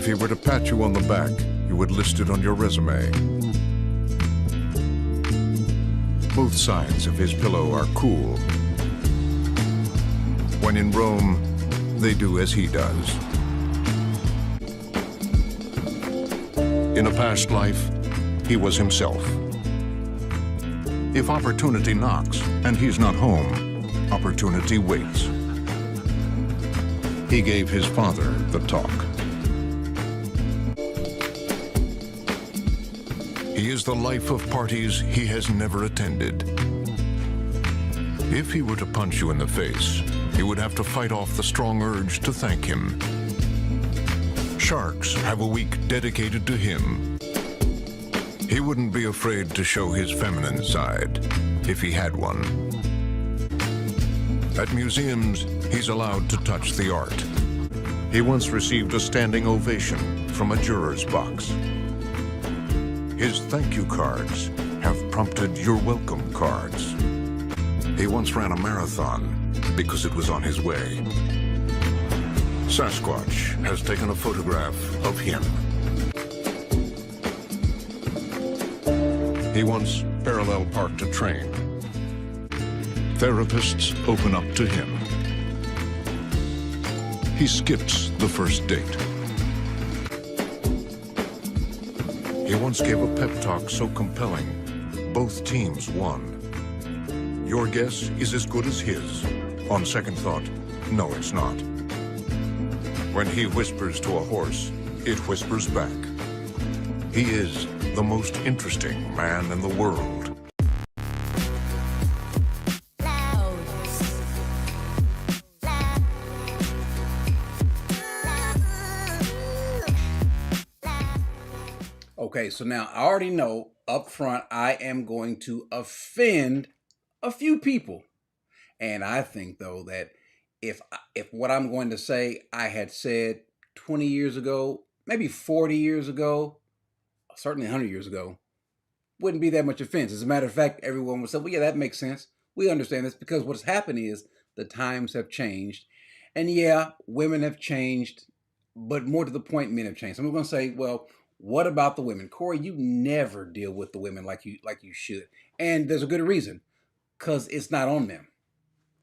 If he were to pat you on the back, you would list it on your resume. Both sides of his pillow are cool. When in Rome, they do as he does. In a past life, he was himself. If opportunity knocks and he's not home, opportunity waits. He gave his father the talk. He is the life of parties he has never attended. If he were to punch you in the face, he would have to fight off the strong urge to thank him. Sharks have a week dedicated to him. He wouldn't be afraid to show his feminine side, if he had one. At museums, he's allowed to touch the art. He once received a standing ovation from a juror's box. His thank you cards have prompted your welcome cards. He once ran a marathon because it was on his way. Sasquatch has taken a photograph of him. He once parallel parked a train. Therapists open up to him. He skips the first date. He once gave a pep talk so compelling, both teams won. Your guess is as good as his. On second thought, no, it's not. When he whispers to a horse, it whispers back. He is the most interesting man in the world. Okay, so now I already know up front I am going to offend a few people. And I think, though, that if what I'm going to say I had said 20 years ago, maybe 40 years ago, certainly 100 years ago, wouldn't be that much offense. As a matter of fact, everyone would say, well, yeah, that makes sense. We understand this, because what's happened is the times have changed. And yeah, women have changed, but more to the point, men have changed. So I'm going to say, well, what about the women? Corey, you never deal with the women like you should. And there's a good reason, because it's not on them.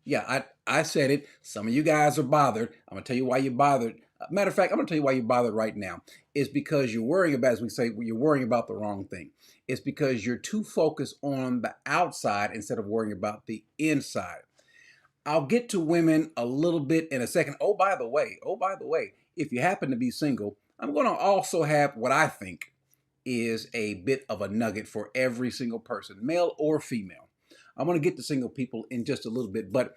Yeah, I said it. Some of you guys are bothered. I'm going to tell you why you're bothered. Matter of fact, I'm going to tell you why you're bothered right now. It's because you're worrying about, as we say, you're worrying about the wrong thing. It's because you're too focused on the outside instead of worrying about the inside. I'll get to women a little bit in a second. Oh, by the way, if you happen to be single, I'm going to also have what I think is a bit of a nugget for every single person, male or female. I'm going to get to single people in just a little bit, but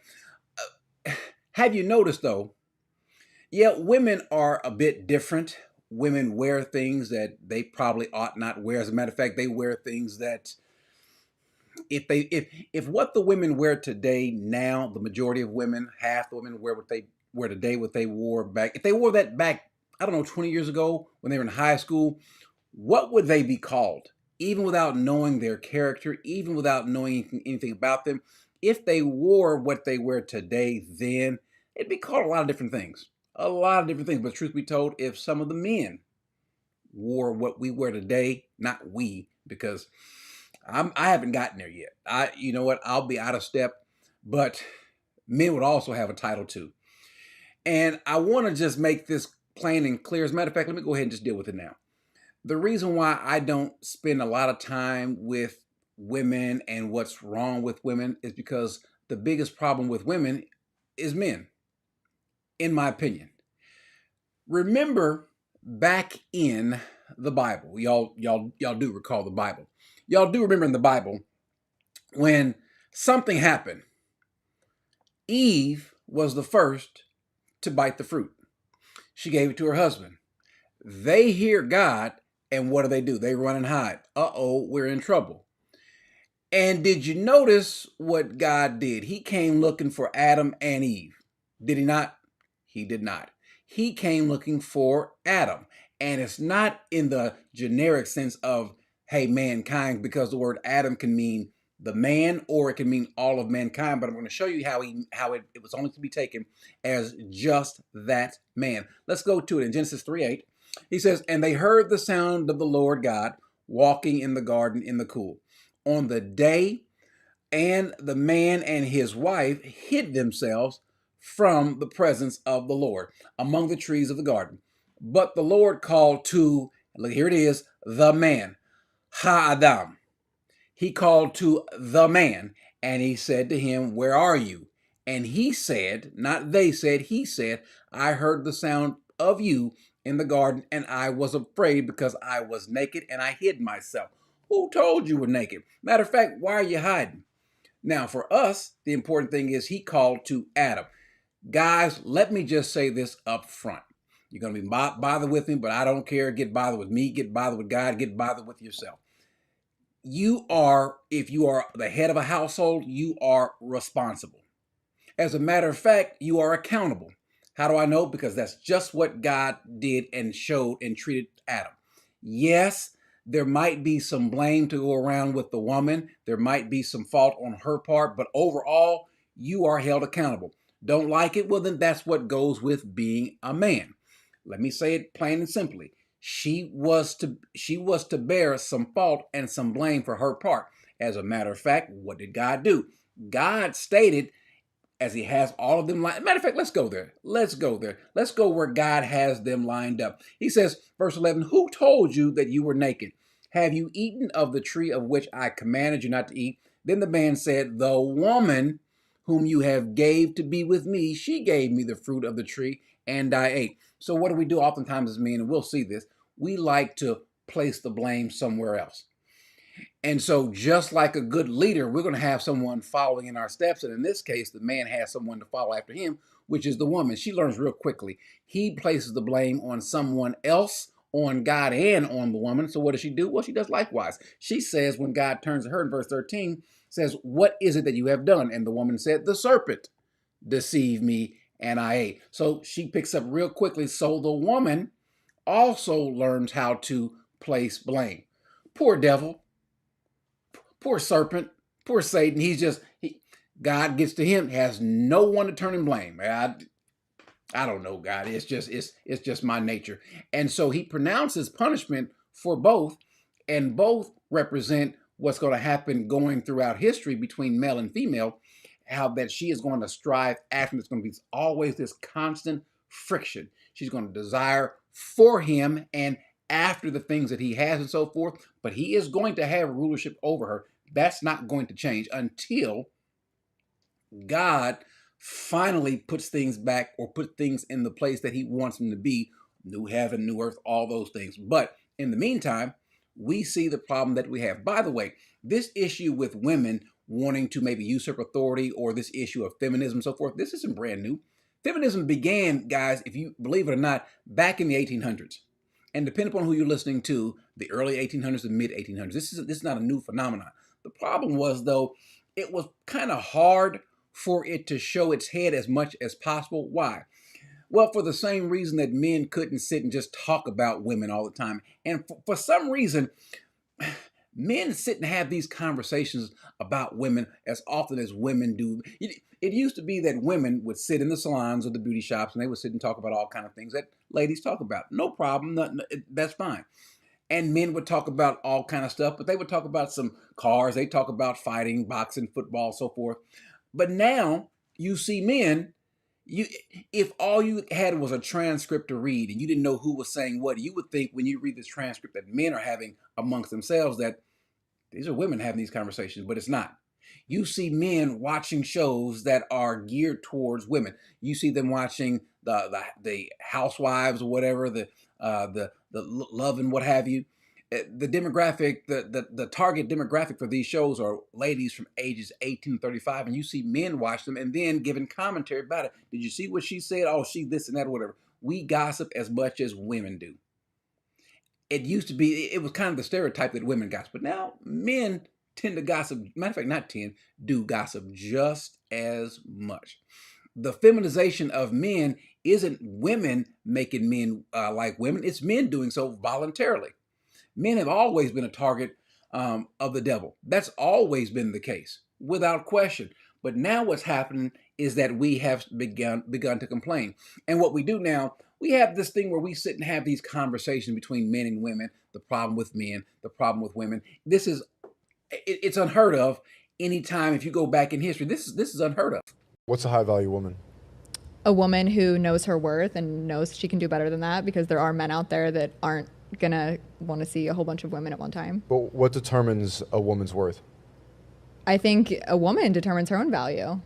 have you noticed, though, yeah, women are a bit different. Women wear things that they probably ought not wear. As a matter of fact, they wear things that if what the women wear today now, the majority of women, half the women wear what they wear today, what they wore back. If they wore that back, I don't know, 20 years ago when they were in high school, what would they be called? Even without knowing their character, even without knowing anything about them, if they wore what they wear today, then it'd be called a lot of different things. A lot of different things. But truth be told, if some of the men wore what we wear today, not we, because I haven't gotten there yet. You know what? I'll be out of step, but men would also have a title too. And I want to just make this plain and clear. As a matter of fact, let me go ahead and just deal with it now. The reason why I don't spend a lot of time with women and what's wrong with women is because the biggest problem with women is men, in my opinion. Remember back in the Bible, y'all do recall the Bible. Y'all do remember in the Bible when something happened. Eve was the first to bite the fruit. She gave it to her husband. They hear God, and what do? They run and hide. Uh-oh, we're in trouble. And did you notice what God did? He came looking for Adam and Eve. Did he not? He did not. He came looking for Adam. And it's not in the generic sense of, hey, mankind, because the word Adam can mean the man or it can mean all of mankind. But I'm going to show you how it was only to be taken as just that man. Let's go to it in Genesis 3:8. He says, and they heard the sound of the Lord God walking in the garden in the cool. On the day, and the man and his wife hid themselves from the presence of the Lord among the trees of the garden. But the Lord called to, look, here it is, the man, Ha-Adam. He called to the man, and he said to him, where are you? And he said, not they said, he said, I heard the sound of you in the garden, and I was afraid because I was naked and I hid myself. Who told you were naked? Matter of fact, why are you hiding? Now, for us, the important thing is he called to Adam. Guys, let me just say this up front. You're going to be bothered with me, but I don't care. Get bothered with me, get bothered with God, get bothered with yourself. You are, if you are the head of a household, you are responsible. As a matter of fact, you are accountable. How do I know? Because that's just what God did and showed and treated Adam. Yes, there might be some blame to go around with the woman. There might be some fault on her part, but overall, you are held accountable. Don't like it? Well, then that's what goes with being a man. Let me say it plain and simply. She was to bear some fault and some blame for her part. As a matter of fact, what did God do? God stated, as he has all of them lined. Matter of fact, let's go there. Let's go there. Let's go where God has them lined up. He says, verse 11, who told you that you were naked? Have you eaten of the tree of which I commanded you not to eat? Then the man said, the woman whom you have gave to be with me, she gave me the fruit of the tree, and I ate. So what do we do oftentimes as men, and we'll see this, we like to place the blame somewhere else. And so just like a good leader, we're going to have someone following in our steps. And in this case, the man has someone to follow after him, which is the woman. She learns real quickly. He places the blame on someone else, on God and on the woman. So what does she do? Well, she does likewise. She says, when God turns to her in verse 13, says, what is it that you have done? And the woman said, the serpent deceived me and I ate. So she picks up real quickly. So the woman also learns how to place blame. Poor devil. Poor serpent, poor Satan. God gets to him, has no one to turn and blame. I don't know, God. It's just my nature. And so he pronounces punishment for both, and both represent what's going to happen going throughout history between male and female, how that she is going to strive after. It's going to be always this constant friction. She's going to desire for him and after the things that he has and so forth, but he is going to have rulership over her. That's not going to change until God finally puts things back or put things in the place that he wants them to be. New heaven, new earth, all those things. But in the meantime, we see the problem that we have. By the way, this issue with women wanting to maybe usurp authority, or this issue of feminism and so forth, this isn't brand new. Feminism began, guys, if you believe it or not, back in the 1800s. And depending upon who you're listening to, the early 1800s and mid 1800s, this is not a new phenomenon. The problem was, though, it was kind of hard for it to show its head as much as possible. Why? Well, for the same reason that men couldn't sit and just talk about women all the time. And for some reason, men sit and have these conversations about women as often as women do. It used to be that women would sit in the salons or the beauty shops and they would sit and talk about all kinds of things that ladies talk about. No problem. That's fine. And men would talk about all kind of stuff, but they would talk about some cars. They talk about fighting, boxing, football, so forth. But now you see men, if all you had was a transcript to read and you didn't know who was saying what, you would think when you read this transcript that men are having amongst themselves that these are women having these conversations, but it's not. You see men watching shows that are geared towards women. You see them watching the Housewives or whatever, the Love and what have you. The demographic, the target demographic for these shows are ladies from ages 18 to 35, and you see men watch them and then giving commentary about it. Did you see what she said? Oh, she this and that or whatever. We gossip as much as women do. It used to be, it was kind of the stereotype that women gossip, but now men tend to gossip. Matter of fact, not tend, do gossip just as much. The feminization of men isn't women making men like women. It's men doing so voluntarily. Men have always been a target of the devil. That's always been the case, without question. But now what's happening is that we have begun to complain. And what we do now, we have this thing where we sit and have these conversations between men and women, the problem with men, the problem with women. This is it's unheard of anytime if you go back in history. This is unheard of. What's a high value woman? A woman who knows her worth and knows she can do better than that, because there are men out there that aren't gonna want to see a whole bunch of women at one time. But what determines a woman's worth? I think a woman determines her own value.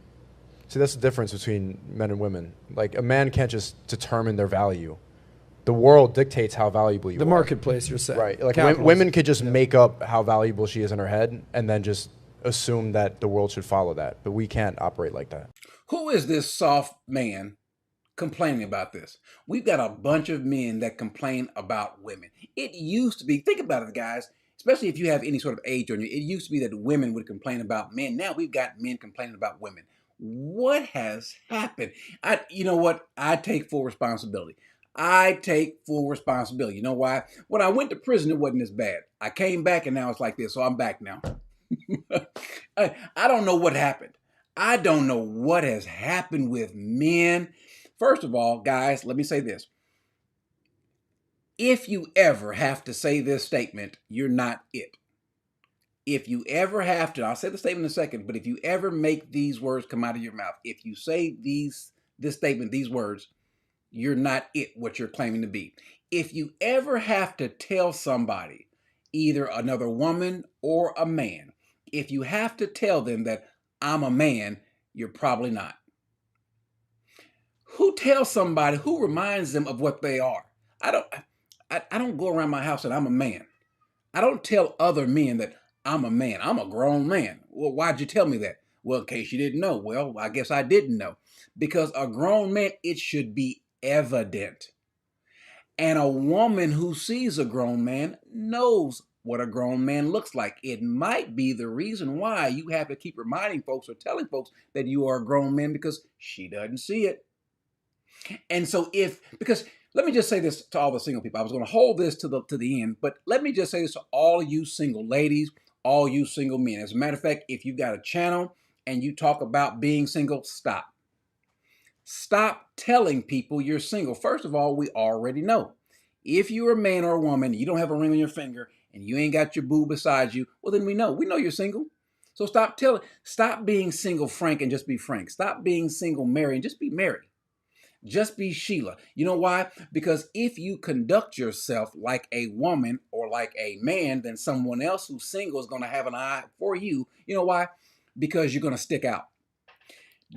See, that's the difference between men and women. Like, a man can't just determine their value. The world dictates how valuable you are. The marketplace, you're saying. Right. Like, Capitalism. women could just make up how valuable she is in her head and then just assume that the world should follow that. But we can't operate like that. Who is this soft man complaining about this? We've got a bunch of men that complain about women. It used to be, think about it, guys, especially if you have any sort of age on you, it used to be that women would complain about men. Now we've got men complaining about women. What has happened? You know what? I take full responsibility. I take full responsibility. You know why? When I went to prison, it wasn't as bad. I came back and now it's like this, so I'm back now. I don't know what happened. I don't know what has happened with men. First of all, guys, let me say this. If you ever have to say this statement, you're not it. If you ever have to, I'll say the statement in a second, but if you ever make these words come out of your mouth, if you say this statement, these words, you're not it, what you're claiming to be. If you ever have to tell somebody, either another woman or a man, if you have to tell them that I'm a man, you're probably not. Who tells somebody, who reminds them of what they are? I don't go around my house and I'm a man. I don't tell other men that I'm a man. I'm a grown man. Well, why'd you tell me that? Well, in case you didn't know. Well, I guess I didn't know. Because a grown man, it should be evident. And a woman who sees a grown man knows what a grown man looks like. It might be the reason why you have to keep reminding folks or telling folks that you are a grown man, because she doesn't see it. And so because let me just say this to all the single people. I was going to hold this to the end, but let me just say this to all you single ladies, all you single men. As a matter of fact, if you've got a channel and you talk about being single, stop. Stop telling people you're single. First of all, we already know. If you're a man or a woman, you don't have a ring on your finger, and you ain't got your boo beside you, well, then we know. We know you're single. So stop being single Frank and just be Frank. Stop being single Mary and just be Mary. Just be Sheila. You know why? Because if you conduct yourself like a woman or like a man, then someone else who's single is going to have an eye for you. You know why? Because you're going to stick out.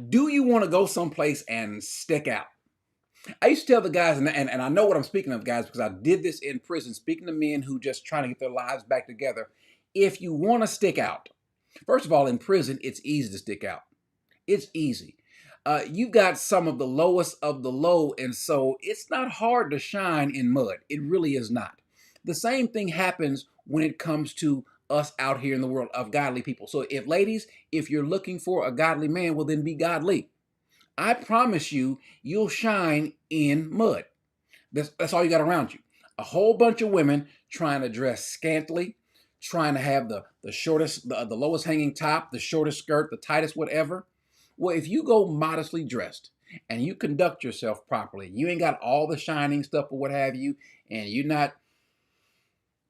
Do you want to go someplace and stick out? I used to tell the guys, and I know what I'm speaking of, guys, because I did this in prison, speaking to men who just trying to get their lives back together. If you want to stick out, first of all, in prison, it's easy to stick out. It's easy. You've got some of the lowest of the low, and so it's not hard to shine in mud. It really is not. The same thing happens when it comes to us out here in the world of godly people. So ladies, if you're looking for a godly man, well, then be godly. I promise you, you'll shine in mud. That's all you got around you. A whole bunch of women trying to dress scantily, trying to have the shortest, the lowest hanging top, the shortest skirt, the tightest whatever. Well, if you go modestly dressed and you conduct yourself properly, you ain't got all the shining stuff or what have you, and you're not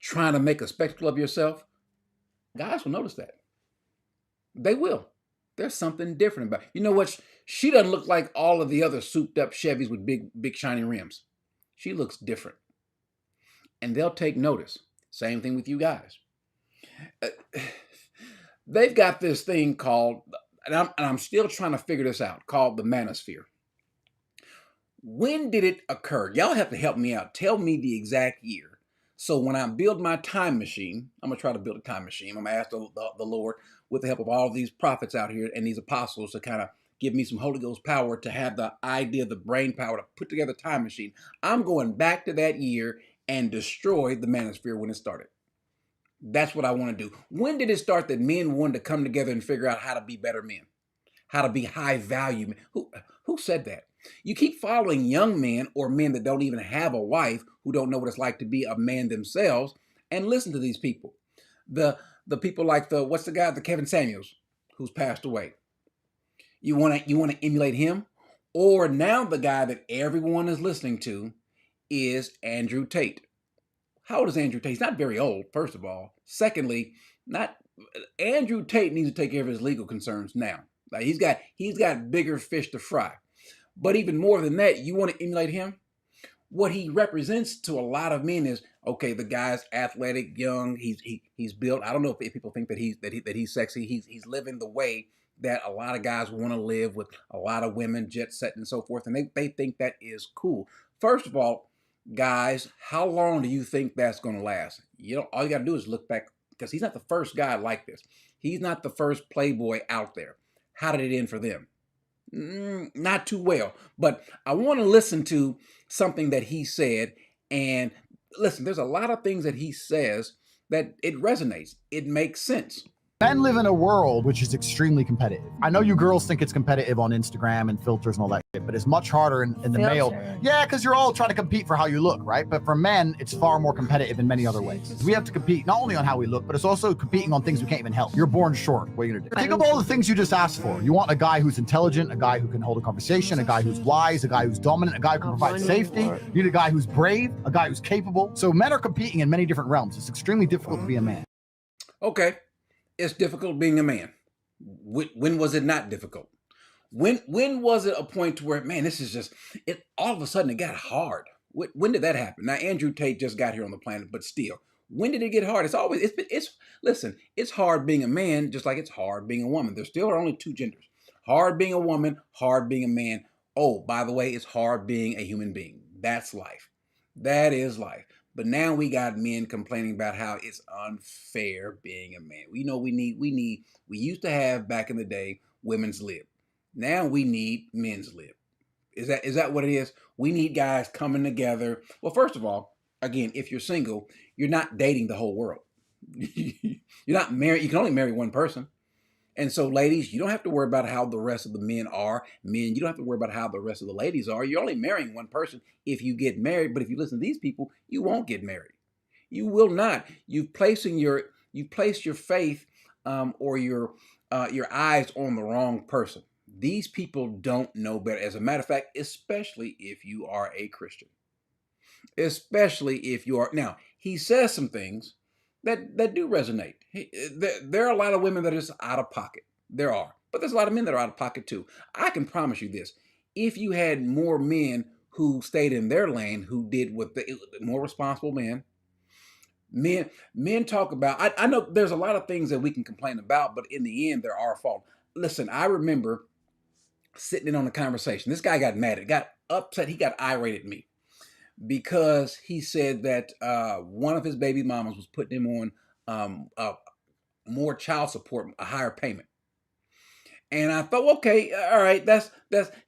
trying to make a spectacle of yourself, guys will notice that. They will. There's something different about it. You know what? She doesn't look like all of the other souped up Chevys with big shiny rims. She looks different. And they'll take notice. Same thing with you guys. They've got this thing called, and I'm still trying to figure this out, called the manosphere. When did it occur? Y'all have to help me out. Tell me the exact year. So when I build my time machine, I'm going to try to build a time machine. I'm going to ask the Lord, with the help of all of these prophets out here and these apostles, to kind of give me some Holy Ghost power to have the idea, the brain power to put together a time machine. I'm going back to that year and destroy the manosphere when it started. That's what I want to do. When did it start that men wanted to come together and figure out how to be better men? How to be high value men? Who said that? You keep following young men or men that don't even have a wife, who don't know what it's like to be a man themselves, and listen to these people. The people like what's the guy, the Kevin Samuels, who's passed away. You want to emulate him? Or now the guy that everyone is listening to, is Andrew Tate. How old is Andrew Tate? He's not very old, first of all. Secondly, not Andrew Tate needs to take care of his legal concerns now. Like he's got bigger fish to fry. But even more than that, you want to emulate him? What he represents to a lot of men is, okay, the guy's athletic, young, he's built. I don't know if people think that he's sexy. He's living the way that a lot of guys want to live, with a lot of women, jet set and so forth, and they think that is cool. First of all, guys, how long do you think that's going to last? All you got to do is look back, because he's not the first guy like this. He's not the first playboy out there. How did it end for them? Not too well. But I want to listen to something that he said. And listen, there's a lot of things that he says that it resonates. It makes sense. Men live in a world which is extremely competitive. I know you girls think it's competitive on Instagram and filters and all that shit, but it's much harder in the male. Yeah, because you're all trying to compete for how you look, right? But for men, it's far more competitive in many other ways. We have to compete not only on how we look, but it's also competing on things we can't even help. You're born short. What are you gonna do? Think of all the things you just asked for. You want a guy who's intelligent, a guy who can hold a conversation, a guy who's wise, a guy who's dominant, a guy who can provide safety. You need a guy who's brave, a guy who's capable. So men are competing in many different realms. It's extremely difficult to be a man. Okay. It's difficult being a man. When was it not difficult? When was it a point to where, man, this is just, it all of a sudden it got hard? When did that happen? Now, Andrew Tate just got here on the planet, but still, when did it get hard? Listen, it's hard being a man, just like it's hard being a woman. There still are only two genders. Hard being a woman, hard being a man. Oh, by the way, it's hard being a human being. That's life. That is life. But now we got men complaining about how it's unfair being a man. We used to have back in the day women's lib. Now we need men's lib. Is that what it is? We need guys coming together. Well, first of all, again, if you're single, you're not dating the whole world. You're not married. You can only marry one person. And so, ladies, you don't have to worry about how the rest of the men are. Men, you don't have to worry about how the rest of the ladies are. You're only marrying one person if you get married. But if you listen to these people, you won't get married. You will not. You've placed your faith or your eyes on the wrong person. These people don't know better. As a matter of fact, especially if you are a Christian. Especially if you are. Now, he says some things that do resonate. There are a lot of women that are just out of pocket. There are. But there's a lot of men that are out of pocket too. I can promise you this. If you had more men who stayed in their lane, who did what more responsible men talk about, I know there's a lot of things that we can complain about, but in the end, they're our fault. Listen, I remember sitting in on a conversation. This guy got mad, got upset, he got irate at me, because he said that one of his baby mamas was putting him on more child support, a higher payment. And I thought, okay, all right, that's.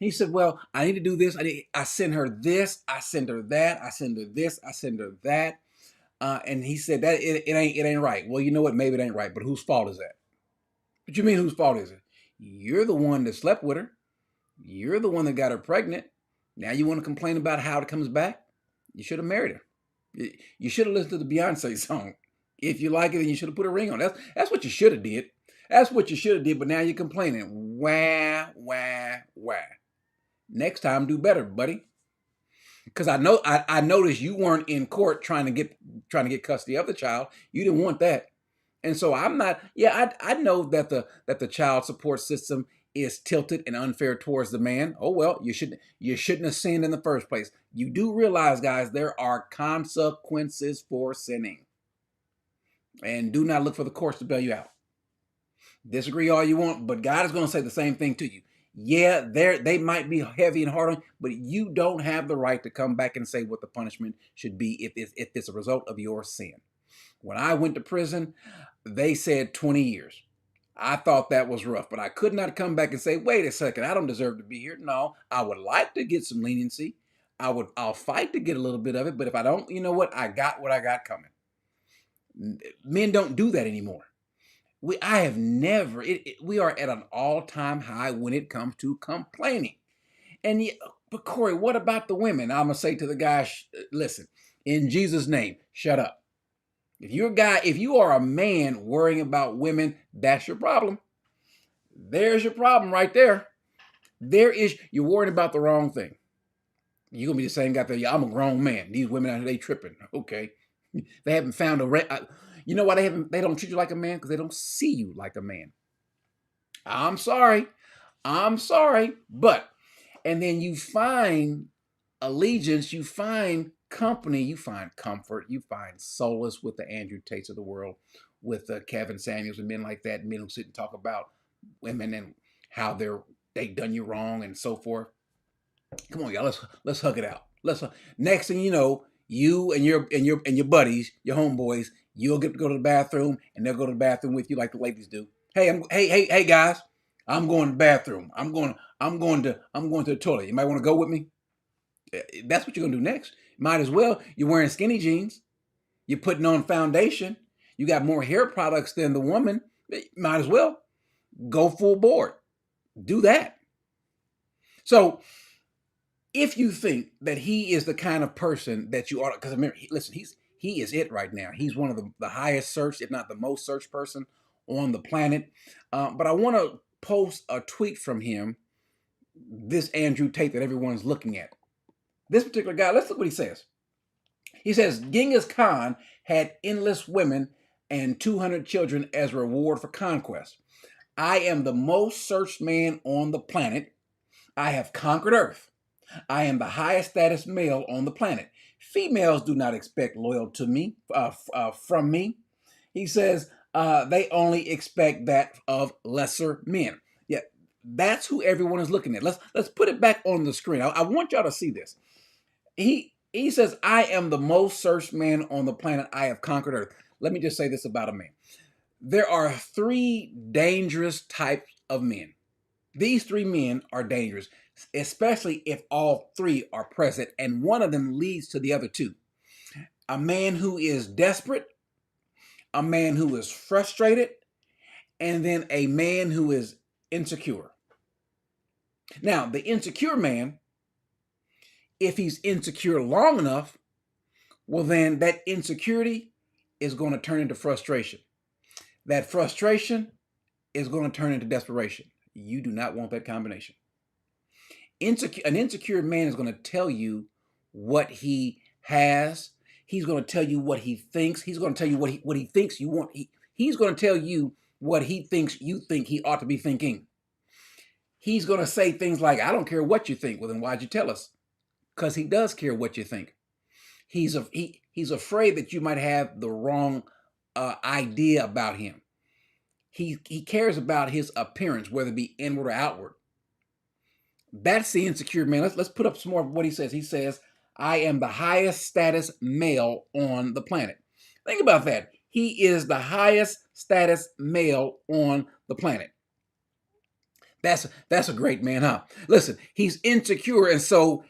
He said, well, I need to do this. I send her this, I send her that, I send her this, I send her that. And he said that it ain't right. Well, you know what? Maybe it ain't right, but whose fault is that? What you mean, whose fault is it? You're the one that slept with her. You're the one that got her pregnant. Now you want to complain about how it comes back? You should have married her. You should have listened to the Beyonce song. If you like it, then you should have put a ring on. That's what you should have did. That's what you should have did. But now you're complaining. Wah, wah, wah. Next time, do better, buddy. Because I noticed you weren't in court trying to get custody of the child. You didn't want that. And so I'm not. Yeah, I know that the child support system is tilted and unfair towards the man. Oh well, you shouldn't have sinned in the first place. You do realize, guys, there are consequences for sinning. And do not look for the courts to bail you out. Disagree all you want, but God is going to say the same thing to you. Yeah, they might be heavy and hard on you, but you don't have the right to come back and say what the punishment should be if it's a result of your sin. When I went to prison, they said 20 years. I thought that was rough, but I could not come back and say, wait a second, I don't deserve to be here. No, I would like to get some leniency. I'll fight to get a little bit of it, but if I don't, you know what? I got what I got coming. Men don't do that anymore. We are at an all-time high when it comes to complaining. And but Corey, what about the women? I'm going to say to the guys, listen, in Jesus' name, shut up. If you are a man worrying about women, that's your problem. There's your problem right there. You're worrying about the wrong thing. You're gonna be the same guy that, yeah, I'm a grown man. These women out here, they tripping. Okay. They haven't found you know why they don't treat you like a man? Because they don't see you like a man. I'm sorry. I'm sorry. But, and then you find allegiance, you find company, you find comfort, you find solace with the Andrew Tates of the world, with Kevin Samuels and men like that, men who sit and talk about women and how they done you wrong and so forth. Come on, y'all, let's hug it out. Next thing you know, you and your buddies, your homeboys, you'll get to go to the bathroom, and they'll go to the bathroom with you like the ladies do. Hey guys, I'm going to the bathroom. I'm going to the toilet. You might want to go with me. That's what you're gonna do next. Might as well. You're wearing skinny jeans. You're putting on foundation. You got more hair products than the woman. Might as well go full board. Do that. So if you think that he is the kind of person that you ought to, because listen, he is it right now. He's one of the highest searched, if not the most searched person on the planet. But I want to post a tweet from him, this Andrew Tate that everyone's looking at. This particular guy, let's look what he says. He says, Genghis Khan had endless women and 200 children as a reward for conquest. I am the most searched man on the planet. I have conquered Earth. I am the highest status male on the planet. Females do not expect loyalty to me, from me. He says they only expect that of lesser men. Yeah, that's who everyone is looking at. Let's put it back on the screen. I want y'all to see this. He says, I am the most searched man on the planet. I have conquered Earth. Let me just say this about a man. There are 3 dangerous types of men. These 3 men are dangerous, especially if all 3 are present and one of them leads to the other 2. A man who is desperate, a man who is frustrated, and then a man who is insecure. Now, the insecure man, if he's insecure long enough, well, then that insecurity is going to turn into frustration. That frustration is going to turn into desperation. You do not want that combination. An insecure man is going to tell you what he has. He's going to tell you what he thinks. He's going to tell you what he thinks you want. He's going to tell you what he thinks you think he ought to be thinking. He's going to say things like, I don't care what you think. Well, then why'd you tell us? Because he does care what you think. He's afraid that you might have the wrong idea about him. He cares about his appearance, whether it be inward or outward. That's the insecure man. Let's put up some more of what he says. He says, I am the highest status male on the planet. Think about that. He is the highest status male on the planet. That's a great man, huh? Listen, he's insecure, and so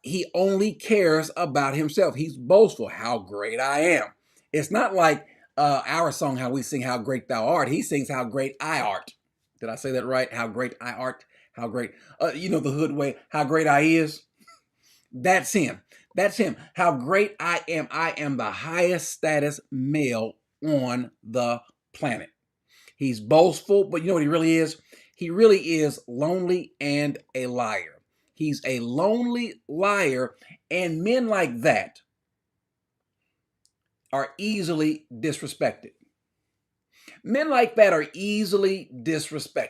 he only cares about himself. He's boastful. How great I am. It's not like our song, how we sing, how great thou art. He sings, how great I art. Did I say that right? How great I art. How great, the hood way, how great I is. That's him. That's him. How great I am. I am the highest status male on the planet. He's boastful, but you know what he really is? He really is lonely and a liar. He's a lonely liar, and men like that are easily disrespected. Men like that are easily disrespected.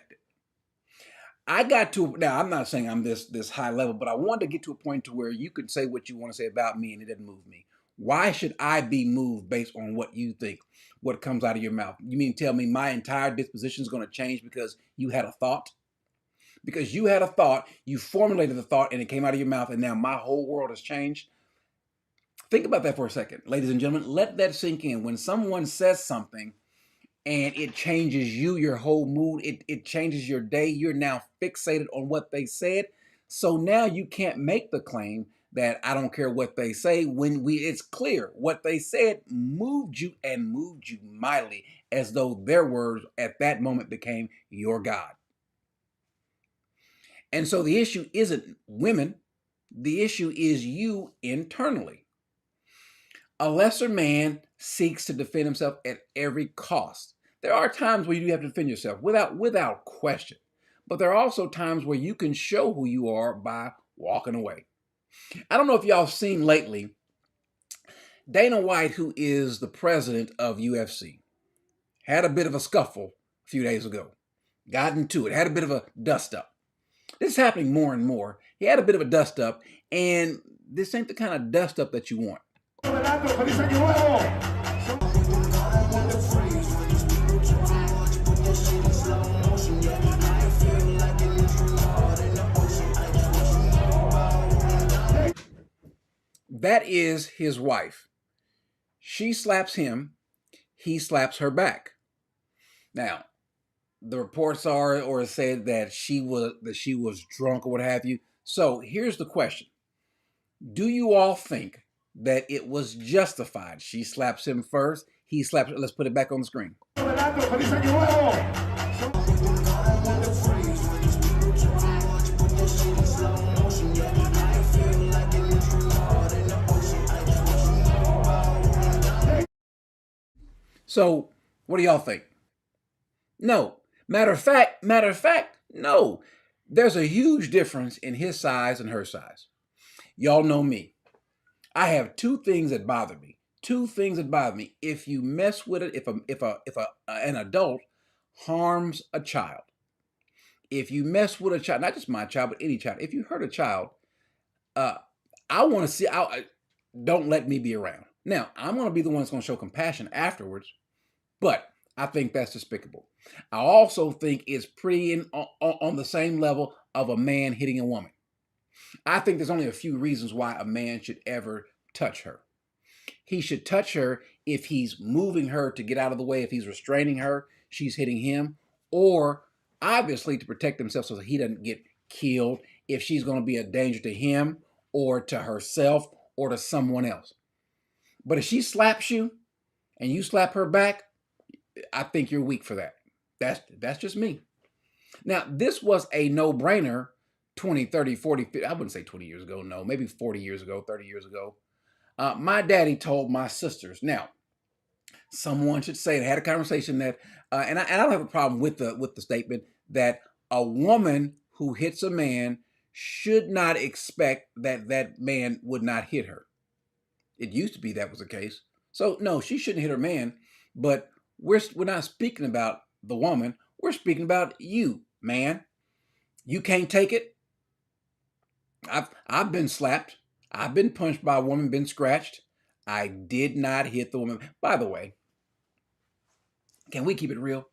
Now I'm not saying I'm this high level, but I wanted to get to a point to where you could say what you want to say about me and it doesn't move me. Why should I be moved based on what you think, what comes out of your mouth? You mean tell me my entire disposition is going to change because you had a thought? Because you had a thought, you formulated the thought, and it came out of your mouth, and now my whole world has changed? Think about that for a second, ladies and gentlemen. Let that sink in. When someone says something and it changes you, your whole mood, it changes your day, you're now fixated on what they said. So now you can't make the claim that I don't care what they say when it's clear what they said moved you and moved you mightily, as though their words at that moment became your God. And so the issue isn't women. The issue is you internally. A lesser man seeks to defend himself at every cost. There are times where you do have to defend yourself without question. But there are also times where you can show who you are by walking away. I don't know if y'all seen lately, Dana White, who is the president of UFC, had a bit of a scuffle a few days ago. Got into it, had a bit of a dust up. This is happening more and more. He had a bit of a dust up, and this ain't the kind of dust up that you want. That is his wife. She slaps him, he slaps her back. Now, the reports are or said that she was drunk or what have you. So here's the question. Do you all think that it was justified? She slaps him first, he slaps her. Let's put it back on the screen. So, what do y'all think? No. Matter of fact, no. There's a huge difference in his size and her size. Y'all know me. I have two things that bother me. Two things that bother me. If you mess with it, if an adult harms a child, if you mess with a child, not just my child, but any child, if you hurt a child, I want to see. Don't let me be around. Now, I'm going to be the one that's going to show compassion afterwards, but I think that's despicable. I also think it's pretty on the same level of a man hitting a woman. I think there's only a few reasons why a man should ever touch her. He should touch her if he's moving her to get out of the way, if he's restraining her, she's hitting him, or obviously to protect himself so that he doesn't get killed if she's going to be a danger to him or to herself or to someone else. But if she slaps you and you slap her back, I think you're weak for that. That's just me. Now, this was a no-brainer 20, 30, 40, 50, I wouldn't say 20 years ago, no, maybe 40 years ago, 30 years ago. My daddy told my sisters. Now, someone should say, and I had a conversation that, and I don't have a problem with the statement that a woman who hits a man should not expect that that man would not hit her. It used to be that was the case. So no, she shouldn't hit her man, but we're not speaking about the woman. We're speaking about you, man. You can't take it. I've been slapped. I've been punched by a woman, been scratched. I did not hit the woman. By the way, can we keep it real?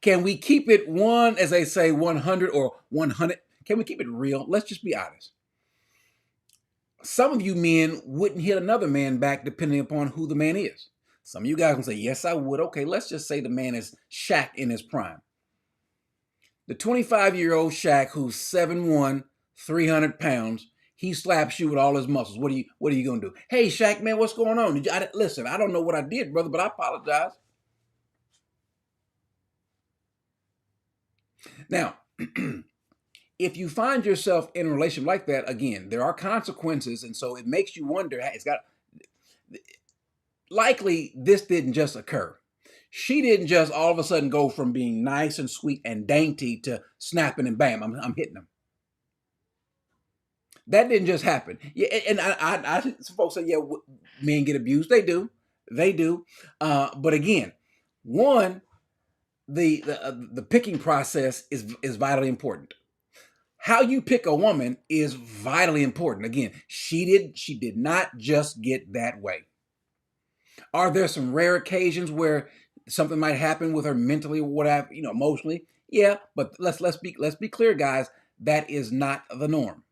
Can we keep it one, as they say, 100 or 100? Can we keep it real? Let's just be honest. Some of you men wouldn't hit another man back depending upon who the man is. Some of you guys can say, yes, I would. Okay, let's just say the man is Shaq in his prime. The 25-year-old Shaq who's 7'1", 300 pounds, he slaps you with all his muscles. What are you going to do? Hey, Shaq, man, what's going on? Listen, I don't know what I did, brother, but I apologize. Now, if you find yourself in a relationship like that, again, there are consequences, and so it makes you wonder, likely this didn't just occur. She didn't just all of a sudden go from being nice and sweet and dainty to snapping and bam, I'm hitting them. That didn't just happen. Yeah, and I some folks say, yeah, men get abused. They do. But again, one, the picking process is vitally important. How you pick a woman is vitally important. Again, she did not just get that way. Are there some rare occasions where something might happen with her mentally or whatever, emotionally? Yeah, but let's be clear, guys. That is not the norm.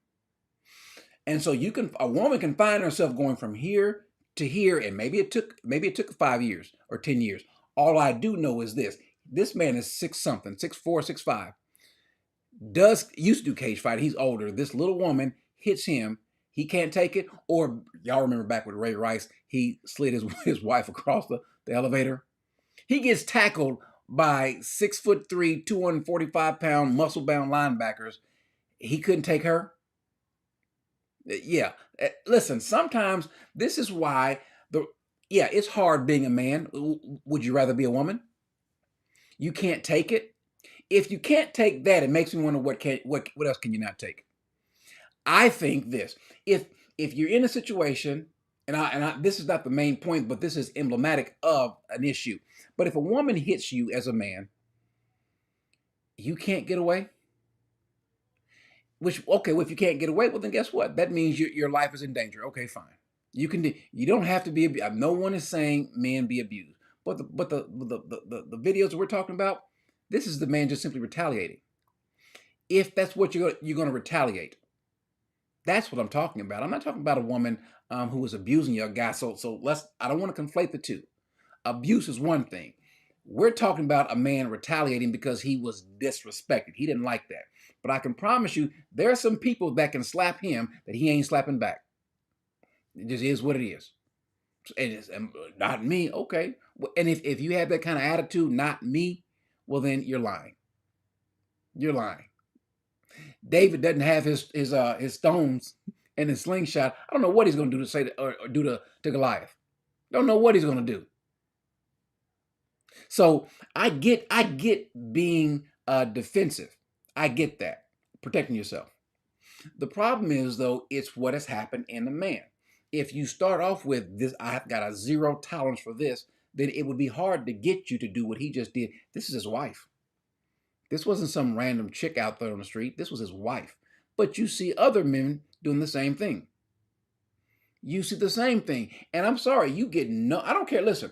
And so a woman can find herself going from here to here, and maybe it took 5 years or 10 years. All I do know is this man is 6'something, 6'4", 6'5". Used to do cage fighting. He's older. This little woman hits him. He can't take it. Or y'all remember back with Ray Rice, he slid his wife across the elevator. He gets tackled by 6'3", 245-pound muscle-bound linebackers. He couldn't take her. Yeah. Listen, sometimes this is why it's hard being a man. Would you rather be a woman? You can't take it. If you can't take that, it makes me wonder what else can you not take? I think this: if you're in a situation, and this is not the main point, but this is emblematic of an issue. But if a woman hits you as a man, you can't get away. Which okay, well, if you can't get away, well then guess what? That means your life is in danger. Okay, fine. You don't have to be. No one is saying men be abused, but the videos that we're talking about, this is the man just simply retaliating. If that's what you're going to retaliate, that's what I'm talking about. I'm not talking about a woman who was abusing your guy. So let's. I don't want to conflate the two. Abuse is one thing. We're talking about a man retaliating because he was disrespected. He didn't like that. But I can promise you, there are some people that can slap him that he ain't slapping back. It just is what it is. And not me. Okay. And if you have that kind of attitude, not me, well then you're lying. You're lying. David doesn't have his stones and his slingshot. I don't know what he's going to do to say or do to Goliath. Don't know what he's going to do. So I get being defensive. I get that, protecting yourself. The problem is though, it's what has happened in the man. If you start off with this, I've got a zero tolerance for this, then it would be hard to get you to do what he just did. This is his wife. This wasn't some random chick out there on the street. This was his wife. But you see other men doing the same thing. You see the same thing. And I'm sorry, you get no, I don't care. Listen,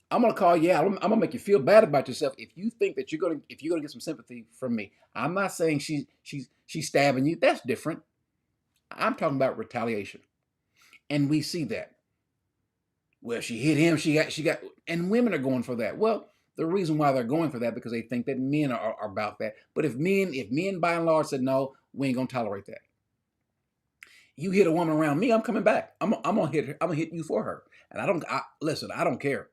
I'm gonna call you out. I'm gonna make you feel bad about yourself if you think that you're gonna get some sympathy from me. I'm not saying she's stabbing you. That's different. I'm talking about retaliation. And we see that. Well, she hit him, she got, and women are going for that. Well, the reason why they're going for that because they think that men are about that. But if men by and large said no, we ain't gonna tolerate that. You hit a woman around me, I'm coming back. I'm gonna hit her. I'm gonna hit you for her. And listen. I don't care.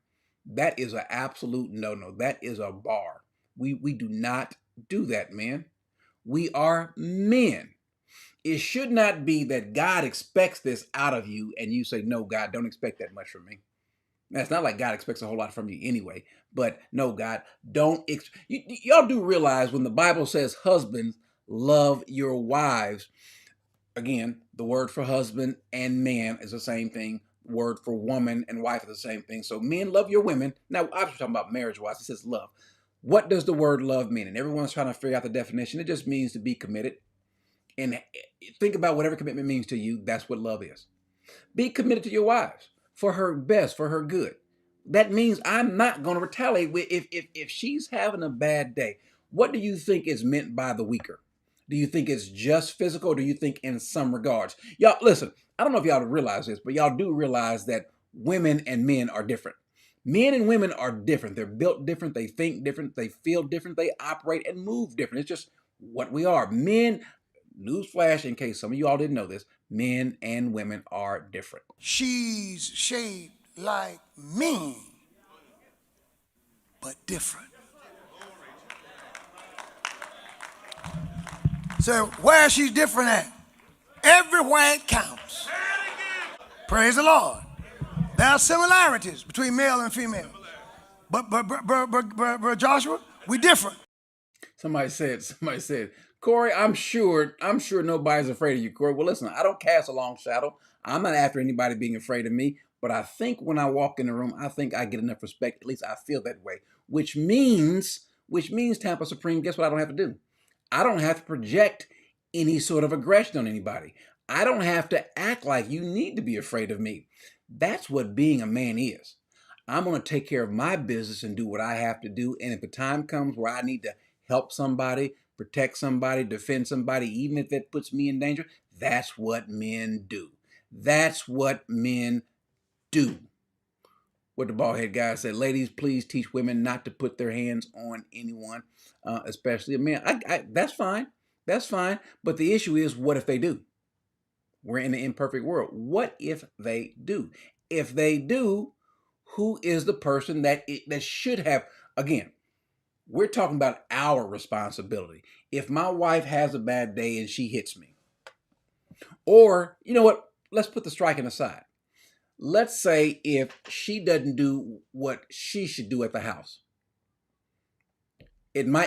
That is an absolute no. That is a bar. We do not do that, man. We are men. It should not be that God expects this out of you and you say, no, God, don't expect that much from me. Now, it's not like God expects a whole lot from you anyway, but no, God, don't. Y'all do realize when the Bible says husbands, love your wives. Again, the word for husband and man is the same thing. Word for woman and wife is the same thing. So men, love your women. Now, obviously talking about marriage-wise, it says love. What does the word love mean? And everyone's trying to figure out the definition. It just means to be committed. And think about whatever commitment means to you. That's what love is. Be committed to your wives for her best, for her good. That means I'm not going to retaliate if she's having a bad day. What do you think is meant by the weaker? Do you think it's just physical, or do you think in some regards? Y'all, listen, I don't know if y'all realize this, but y'all do realize that women and men are different. Men and women are different. They're built different. They think different. They feel different. They operate and move different. It's just what we are. Men, newsflash, in case some of you all didn't know this, men and women are different. She's shaped like me, but different. So where she's different at? Everywhere it counts. Praise the Lord. There are similarities between male and female. But Joshua, we different. Somebody said, Corey, I'm sure nobody's afraid of you, Corey. Well, listen, I don't cast a long shadow. I'm not after anybody being afraid of me. But I think when I walk in the room, I think I get enough respect. At least I feel that way. Which means Tampa Supreme, guess what I don't have to do? I don't have to project any sort of aggression on anybody. I don't have to act like you need to be afraid of me. That's what being a man is. I'm going to take care of my business and do what I have to do. And if the time comes where I need to help somebody, protect somebody, defend somebody, even if that puts me in danger, that's what men do. That's what men do. What the bald-head guy said, ladies, please teach women not to put their hands on anyone, especially a man. That's fine. That's fine. But the issue is, what if they do? We're in an imperfect world. What if they do? If they do, who is the person that should have, again, we're talking about our responsibility. If my wife has a bad day and she hits me, or, you know what, let's put the striking aside. Let's say if she doesn't do what she should do at the house.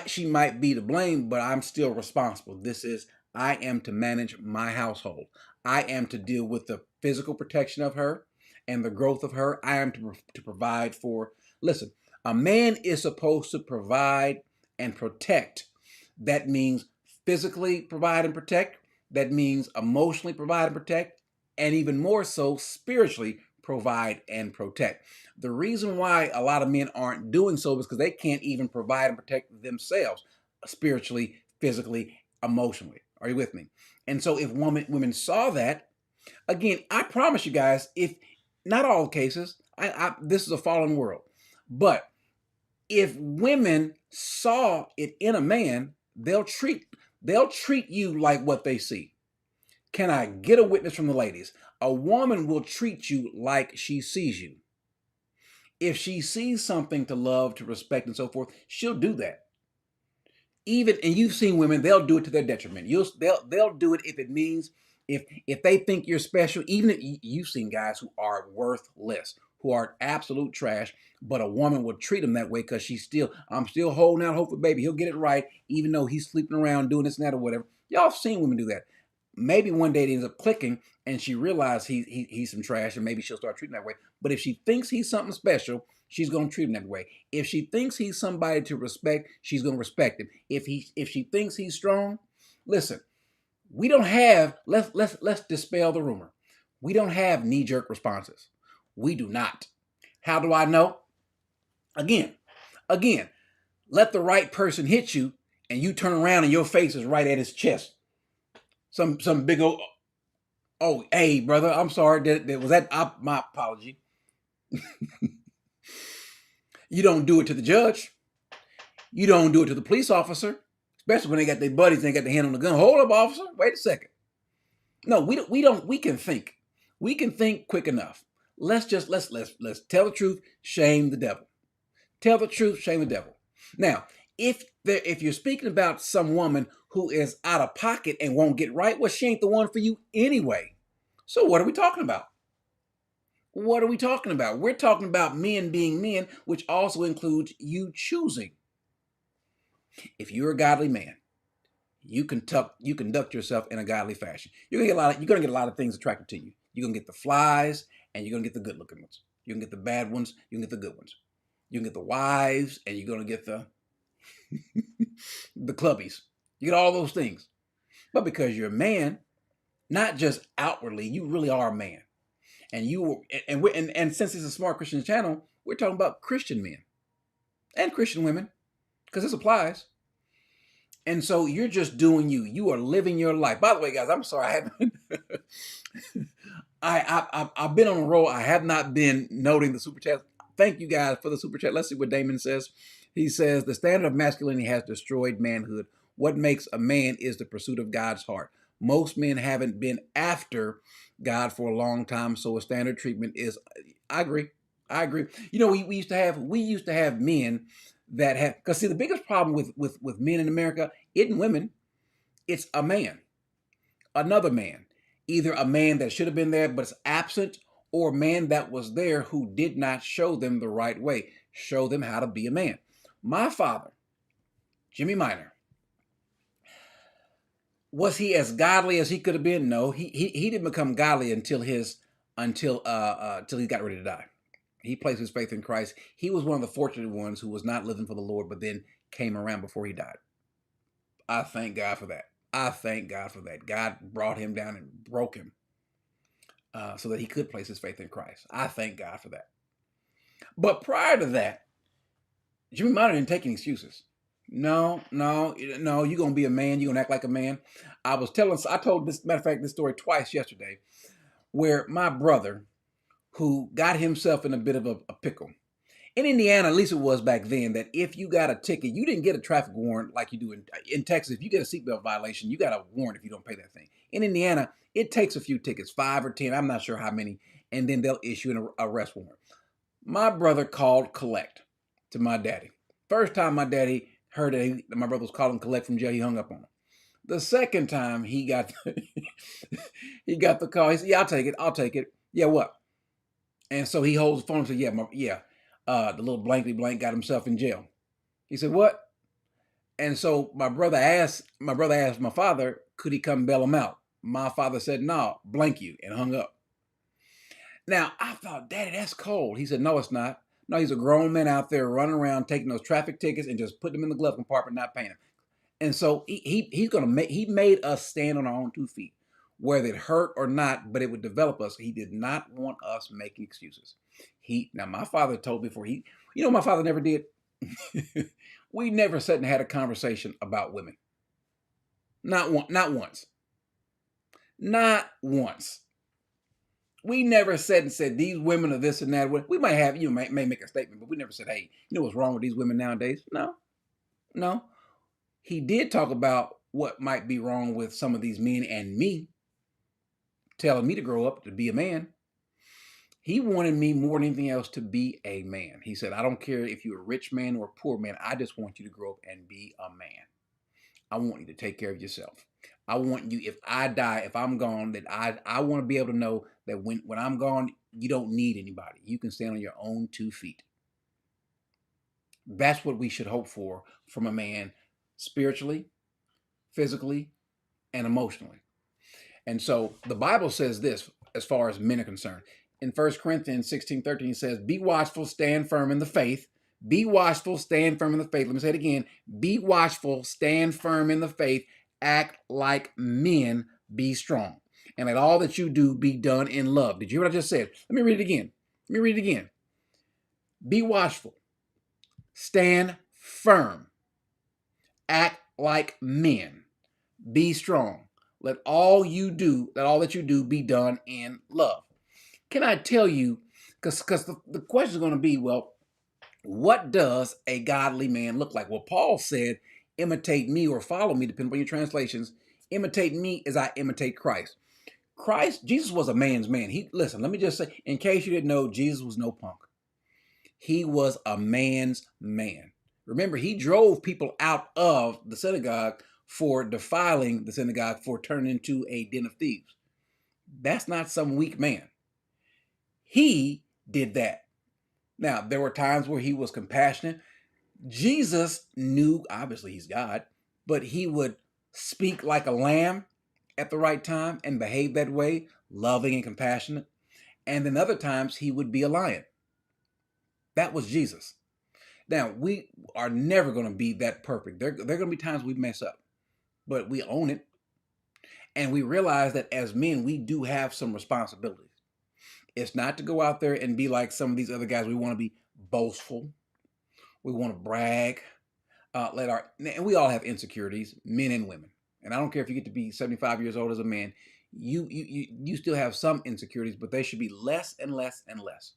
She might be to blame, but I'm still responsible. This is I am to manage my household. I am to deal with the physical protection of her and the growth of her. I am to provide for. Listen, a man is supposed to provide and protect. That means physically provide and protect. That means emotionally provide and protect. And even more so, spiritually provide and protect. The reason why a lot of men aren't doing so is because they can't even provide and protect themselves spiritually, physically, emotionally. Are you with me? And so if women saw that, again, I promise you guys, if not all cases, this is a fallen world, but if women saw it in a man, they'll treat you like what they see. Can I get a witness from the ladies? A woman will treat you like she sees you. If she sees something to love, to respect, and so forth, she'll do that. Even, and you've seen women, they'll do it to their detriment. They'll do it if it means, if they think you're special. Even if you've seen guys who are worthless, who are absolute trash, but a woman will treat them that way because I'm still holding out hope for baby. He'll get it right, even though he's sleeping around doing this and that or whatever. Y'all have seen women do that. Maybe one day it ends up clicking and she realizes he's some trash, and maybe she'll start treating that way. But if she thinks he's something special, she's going to treat him that way. If she thinks he's somebody to respect, she's going to respect him. If she thinks he's strong, listen, we don't have, let's dispel the rumor. We don't have knee-jerk responses. We do not. How do I know? Again, let the right person hit you and you turn around and your face is right at his chest. Some big old, oh, hey, brother, I'm sorry. My apology. You don't do it to the judge. You don't do it to the police officer, especially when they got their buddies and they got their hand on the gun. Hold up, officer. Wait a second. No, we don't. We can think. We can think quick enough. Let's tell the truth. Shame the devil. Tell the truth. Shame the devil. Now, if you're speaking about some woman who is out of pocket and won't get right, well, she ain't the one for you anyway. So what are we talking about? What are we talking about? We're talking about men being men, which also includes you choosing. If you're a godly man, you conduct yourself in a godly fashion. You're gonna get a lot of things attracted to you. You're gonna get the flies, and you're gonna get the good looking ones. You're gonna get the bad ones. You're gonna get the good ones. You're gonna get the wives, and you're gonna get the the clubbies. You get all those things. But because you're a man, not just outwardly, you really are a man. And since it's a Smart Christian channel, we're talking about Christian men and Christian women, because this applies. And so you're just doing you. You are living your life. By the way, guys, I'm sorry I haven't. I've been on a roll. I have not been noting the super chat. Thank you guys for the super chat. Let's see what Damon says. He says the standard of masculinity has destroyed manhood. What makes a man is the pursuit of God's heart. Most men haven't been after God for a long time, so a standard treatment is. I agree. You know, we used to have men that have, because see, the biggest problem with men in America isn't women, it's a man, another man, either a man that should have been there but is absent, or a man that was there who did not show them the right way, show them how to be a man. My father, Jimmy Minor, was he as godly as he could have been? No, he didn't become godly until he got ready to die. He placed his faith in Christ. He was one of the fortunate ones who was not living for the Lord, but then came around before he died. I thank God for that. God brought him down and broke him so that he could place his faith in Christ. I thank God for that. But prior to that, Jimmy Minor didn't take any excuses. No, you're going to be a man. You're going to act like a man. I told this, matter of fact, this story twice yesterday, where my brother, who got himself in a bit of a pickle. In Indiana, at least it was back then, that if you got a ticket, you didn't get a traffic warrant like you do in Texas. If you get a seatbelt violation, you got a warrant if you don't pay that thing. In Indiana, it takes a few tickets, 5 or 10, I'm not sure how many, and then they'll issue an arrest warrant. My brother called collect to my daddy. First time my daddy heard that my brother was calling collect from jail, he hung up on him. The second time he got the call, he said, "Yeah, I'll take it. Yeah, what?" And so he holds the phone and says, the little blankety blank got himself in jail. He said, "What?" And so my brother asked my father, Could he come bail him out? My father said, no, blank you, and hung up. Now, I thought, Daddy, that's cold. He said, no, it's not. No, he's a grown man out there running around taking those traffic tickets and just putting them in the glove compartment, not paying them. And so he made us stand on our own 2 feet, whether it hurt or not, but it would develop us. He did not want us making excuses. Now my father told me before my father never did. We never sat and had a conversation about women. Not once. Not once. We never said and said these women are this and that. We might have, may make a statement, but we never said, hey, you know what's wrong with these women nowadays? No. He did talk about what might be wrong with some of these men and me, telling me to grow up to be a man. He wanted me more than anything else to be a man. He said, I don't care if you're a rich man or a poor man. I just want you to grow up and be a man. I want you to take care of yourself. I want you, if I die, if I'm gone, that I want to be able to know that when I'm gone, you don't need anybody. You can stand on your own 2 feet. That's what we should hope for from a man, spiritually, physically, and emotionally. And so the Bible says this as far as men are concerned. In 1 Corinthians 16:13, it says, be watchful, stand firm in the faith. Be watchful, stand firm in the faith. Let me say it again. Be watchful, stand firm in the faith. Act like men, be strong. And let all that you do be done in love. Did you hear what I just said? Let me read it again. Be watchful, stand firm. Act like men, be strong. Let all that you do be done in love. Can I tell you, because the question is going to be, well, what does a godly man look like? Well, Paul said, imitate me or follow me, depending on your translations. Imitate me as I imitate Christ. Jesus was a man's man. Listen, let me just say, in case you didn't know, Jesus was no punk. He was a man's man. Remember, he drove people out of the synagogue for defiling the synagogue, for turning into a den of thieves. That's not some weak man. He did that. Now, there were times where he was compassionate. Jesus knew, obviously he's God, but he would speak like a lamb at the right time and behave that way, loving and compassionate. And then other times he would be a lion. That was Jesus. Now, we are never going to be that perfect. There are going to be times we mess up, but we own it. And we realize that as men, we do have some responsibilities. It's not to go out there and be like some of these other guys. We want to be boastful. We want to brag. And we all have insecurities, men and women. And I don't care if you get to be 75 years old as a man, you still have some insecurities, but they should be less and less and less.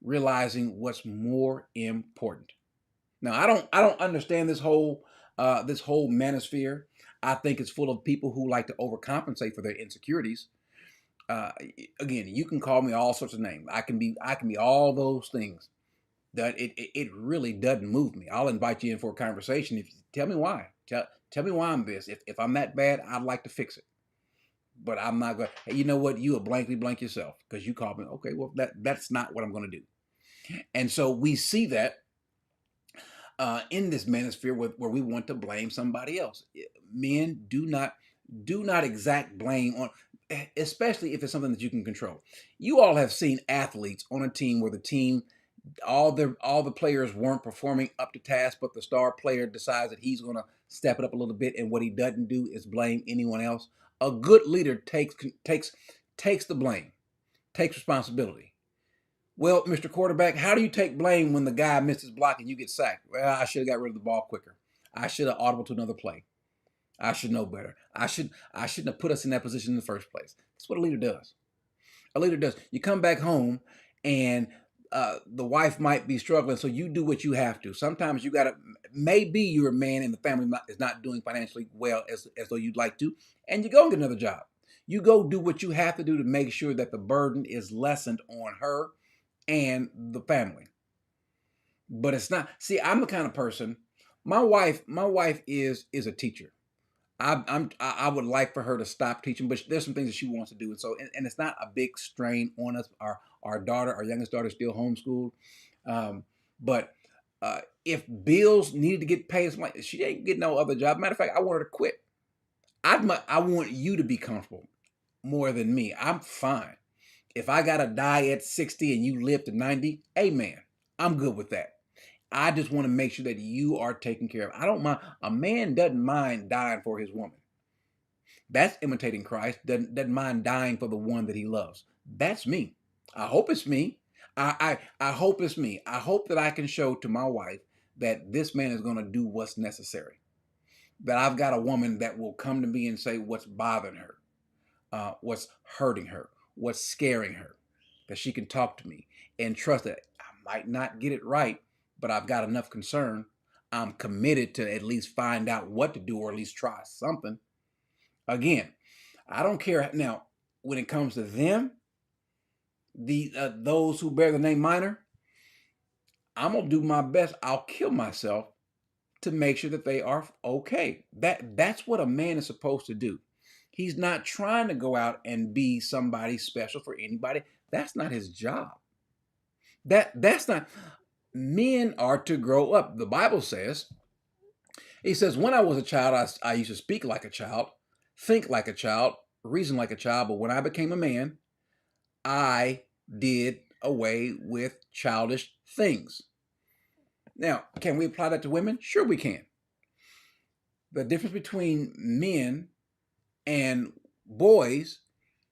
Realizing what's more important. Now, I don't understand this whole manosphere. I think it's full of people who like to overcompensate for their insecurities. Again, you can call me all sorts of names. I can be all those things. That it really doesn't move me. I'll invite you in for a conversation. If you tell me why. Tell me why I'm this. If I'm that bad, I'd like to fix it. But I'm not going, hey, you know what? You will blankly blank yourself because you called me. Okay, well, that's not what I'm going to do. And so we see that in this manosphere where we want to blame somebody else. Men do not exact blame on, especially if it's something that you can control. You all have seen athletes on a team where the team, all the players weren't performing up to task, but the star player decides that he's going to step it up a little bit, and what he doesn't do is blame anyone else. A good leader takes the blame, takes responsibility. Well, Mr. Quarterback, how do you take blame when the guy misses block and you get sacked? Well, I should have got rid of the ball quicker. I should have audible to another play. I should know better. I shouldn't have put us in that position in the first place. That's what a leader does. A leader does. You come back home and the wife might be struggling, so you do what you have to. Sometimes you gotta, maybe you're a man and the family is not doing financially well as though you'd like to, and you go and get another job. You go do what you have to do to make sure that the burden is lessened on her and the family. But it's not. See, I'm the kind of person. My wife is a teacher. I would like for her to stop teaching, but there's some things that she wants to do, and so and it's not a big strain on us. Our youngest daughter, is still homeschooled, but if bills needed to get paid, she ain't getting no other job. Matter of fact, I want her to quit. I want you to be comfortable more than me. I'm fine. If I gotta die at 60 and you live to 90, amen. I'm good with that. I just want to make sure that you are taken care of. I don't mind. A man doesn't mind dying for his woman. That's imitating Christ. Doesn't mind dying for the one that he loves. That's me. I hope it's me. I hope it's me. I hope that I can show to my wife that this man is going to do what's necessary. That I've got a woman that will come to me and say what's bothering her, what's hurting her, what's scaring her. That she can talk to me and trust that I might not get it right, but I've got enough concern. I'm committed to at least find out what to do or at least try something. Again, I don't care now when it comes to them, the those who bear the name minor. I'm gonna do my best. I'll kill myself to make sure that they are okay. That's what a man is supposed to do. He's not trying to go out and be somebody special for anybody. That's not his job. That's not. Men are to grow up. The Bible says, he says, when I was a child, I used to speak like a child, think like a child, reason like a child. But when I became a man, I did away with childish things. Now, can we apply that to women? Sure, we can. The difference between men and boys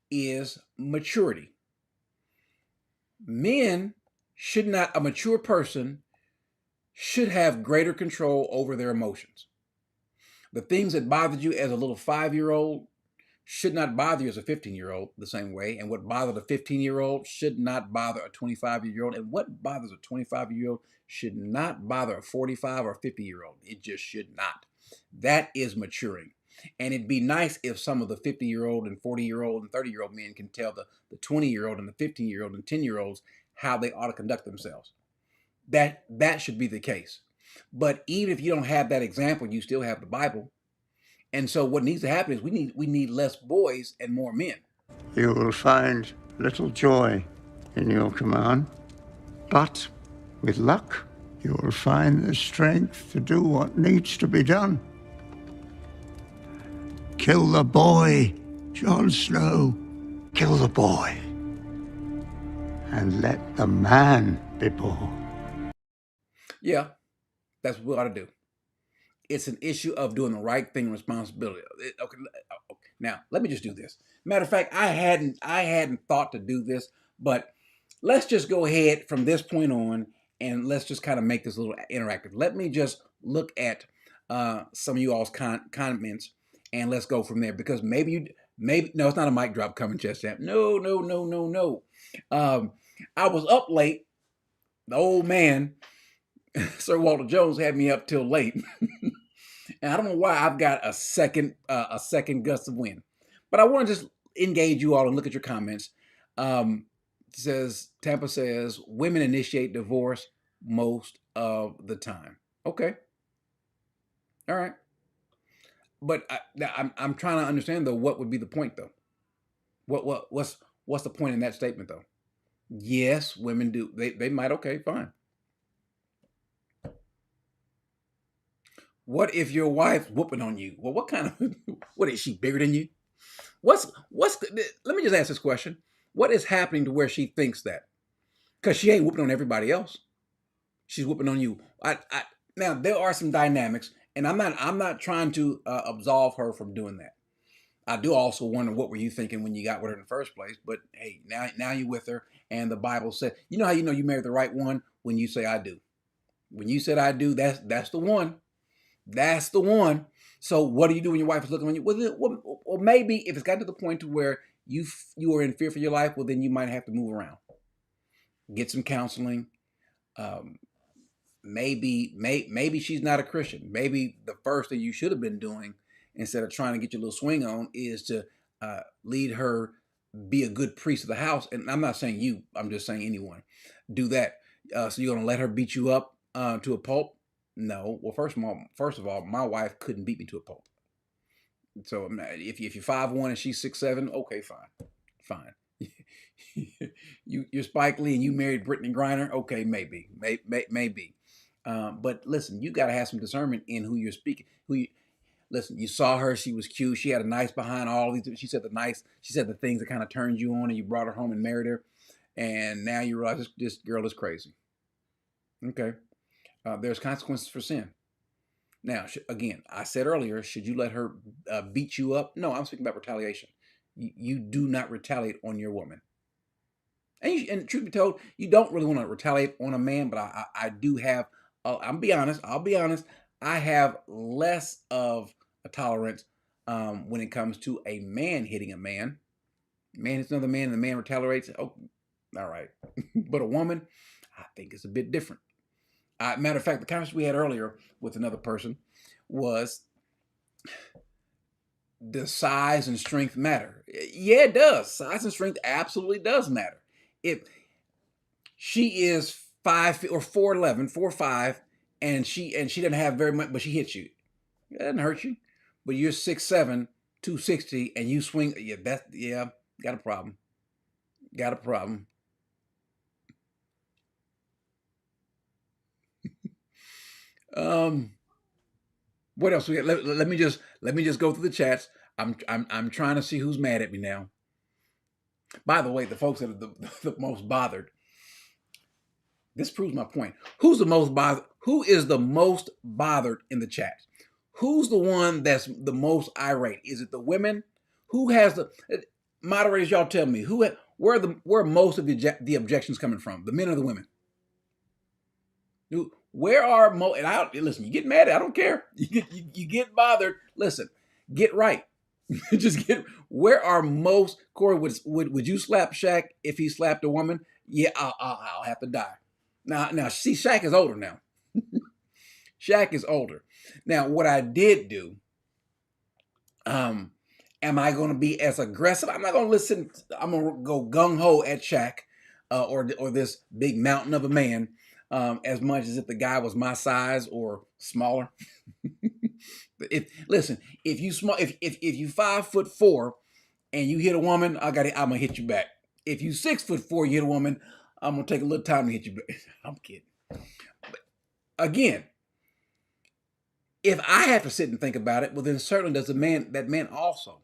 is maturity. Men should not, a mature person should have greater control over their emotions. The things that bothered you as a little 5-year-old should not bother you as a 15-year-old the same way. And what bothered a 15-year-old should not bother a 25-year-old. And what bothers a 25-year-old should not bother a 45 or 50-year-old. It just should not. That is maturing. And it'd be nice if some of the 50-year-old and 40-year-old and 30-year-old men can tell the 20-year-old and the 15-year-old and 10-year-olds how they ought to conduct themselves. That should be the case. But even if you don't have that example, you still have the Bible. And so what needs to happen is we need less boys and more men. You will find little joy in your command, but with luck, you will find the strength to do what needs to be done. Kill the boy, Jon Snow. Kill the boy. And let the man be born. Yeah, that's what we ought to do. It's an issue of doing the right thing and responsibility. Okay, now let me just do this. Matter of fact, I hadn't thought to do this, but let's just go ahead from this point on and let's just kind of make this a little interactive. Let me just look at some of you all's comments and let's go from there, because maybe no, it's not a mic drop coming just yet. No. I was up late. The old man, Sir Walter Jones, had me up till late. And I don't know why I've got a second gust of wind. But I want to just engage you all and look at your comments. Tampa says, women initiate divorce most of the time. Okay. All right. But I'm trying to understand, though, what would be the point, though? What's the point in that statement, though? Yes, women do. They might. Okay, fine. What if your wife's whooping on you? Well, what is she, bigger than you? Let me just ask this question. What is happening to where she thinks that? Because she ain't whooping on everybody else. She's whooping on you. Now, there are some dynamics, and I'm not trying to absolve her from doing that. I do also wonder, what were you thinking when you got with her in the first place? But hey, now you're with her, and the Bible said, you know how you know you married the right one? When you say I do. When you said I do, that's the one. That's the one. So what do you do when your wife is looking on you? Well, maybe if it's got to the point to where you are in fear for your life, well, then you might have to move around. Get some counseling. Maybe she's not a Christian. Maybe the first thing you should have been doing, instead of trying to get your little swing on, is to lead her, be a good priest of the house. And I'm not saying you, I'm just saying anyone. Do that. So you're going to let her beat you up to a pulp? No. Well, first of all, my wife couldn't beat me to a pulp. So if you're 5'1" and she's 6'7", okay, fine. You're Spike Lee and you married Brittany Griner, okay, maybe. But listen, you got to have some discernment in who you're speaking. listen, you saw her, she was cute, she had a nice behind, all these, she said the things that kind of turned you on, and you brought her home and married her, and now you realize this girl is crazy. Okay. There's consequences for sin. Now, again, I said earlier, should you let her beat you up? No, I'm speaking about retaliation. You do not retaliate on your woman. And truth be told, you don't really want to retaliate on a man, but I do have, I'll be honest, I have less of a tolerance when it comes to a man hitting a man. Man hits another man and the man retaliates. Oh, all right. But a woman, I think it's a bit different. Matter of fact, the conversation we had earlier with another person was, does size and strength matter? Yeah, it does. Size and strength absolutely does matter. If she is 5 or 4'11", 4'5", and she doesn't have very much, but she hits you, it doesn't hurt you. But you're 6'7", 260, and you swing. Yeah, got a problem. Got a problem. What else we got? Let me just go through the chats. I'm trying to see who's mad at me now. By the way, the folks that are the most bothered. This proves my point. Who's the most bothered? Who is the most bothered in the chat? Who's the one that's the most irate? Is it the women? Who has the moderators? Y'all tell me where most of the objections coming from? The men or the women? Where are most? And listen. You get mad. I don't care. You get bothered. Listen. Get right. Just get. Where are most? Corey, would you slap Shaq if he slapped a woman? Yeah, I'll have to die. Now, see, Shaq is older now. Shaq is older. Now, what I did do, am I going to be as aggressive? I'm not going to listen. I'm going to go gung-ho at Shaq or this big mountain of a man as much as if the guy was my size or smaller. If you 5'4" and you hit a woman, I'm gonna hit you back. If you 6'4", you hit a woman, I'm gonna take a little time to hit you back. I'm kidding. But again, if I have to sit and think about it, well, then certainly does that man also.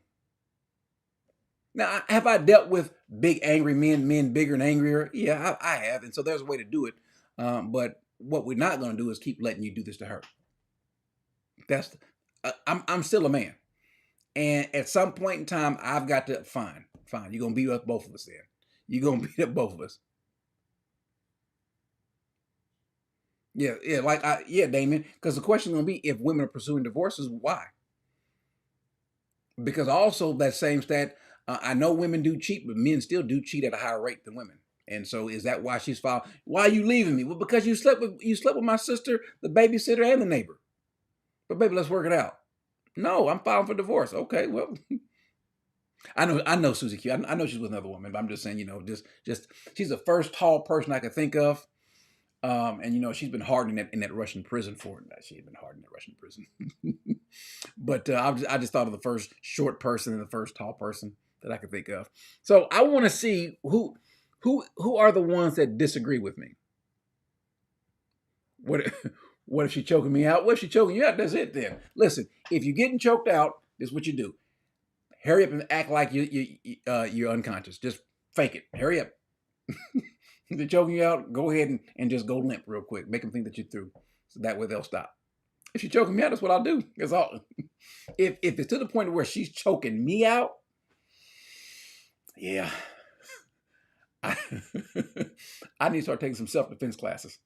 Now, have I dealt with big angry men bigger and angrier? Yeah, I have, and so there's a way to do it. But what we're not gonna do is keep letting you do this to her. I'm still a man, and at some point in time, I've got to fine. You're gonna beat up both of us. Then you're gonna beat up both of us. Yeah, Damien. Because the question is gonna be, if women are pursuing divorces, why? Because also that same stat, I know women do cheat, but men still do cheat at a higher rate than women. And so, is that why she's filed? Why are you leaving me? Well, because you slept with my sister, the babysitter, and the neighbor. But baby, let's work it out. No, I'm filing for divorce. Okay, well, I know Susie Q. I know she's with another woman, but I'm just saying, just she's the first tall person I could think of. And she's been hard in that Russian prison for it. She had been hard in that Russian prison. But I just thought of the first short person and the first tall person that I could think of. So I want to see who are the ones that disagree with me. What if she's choking me out? What if she's choking you out? That's it then. Listen, if you're getting choked out, this is what you do. Hurry up and act like you're unconscious. Just fake it. Hurry up. If they're choking you out, go ahead and just go limp real quick. Make them think that you're through. So that way they'll stop. If she's choking me out, that's what I'll do. That's all. If it's to the point where she's choking me out, yeah. I need to start taking some self-defense classes.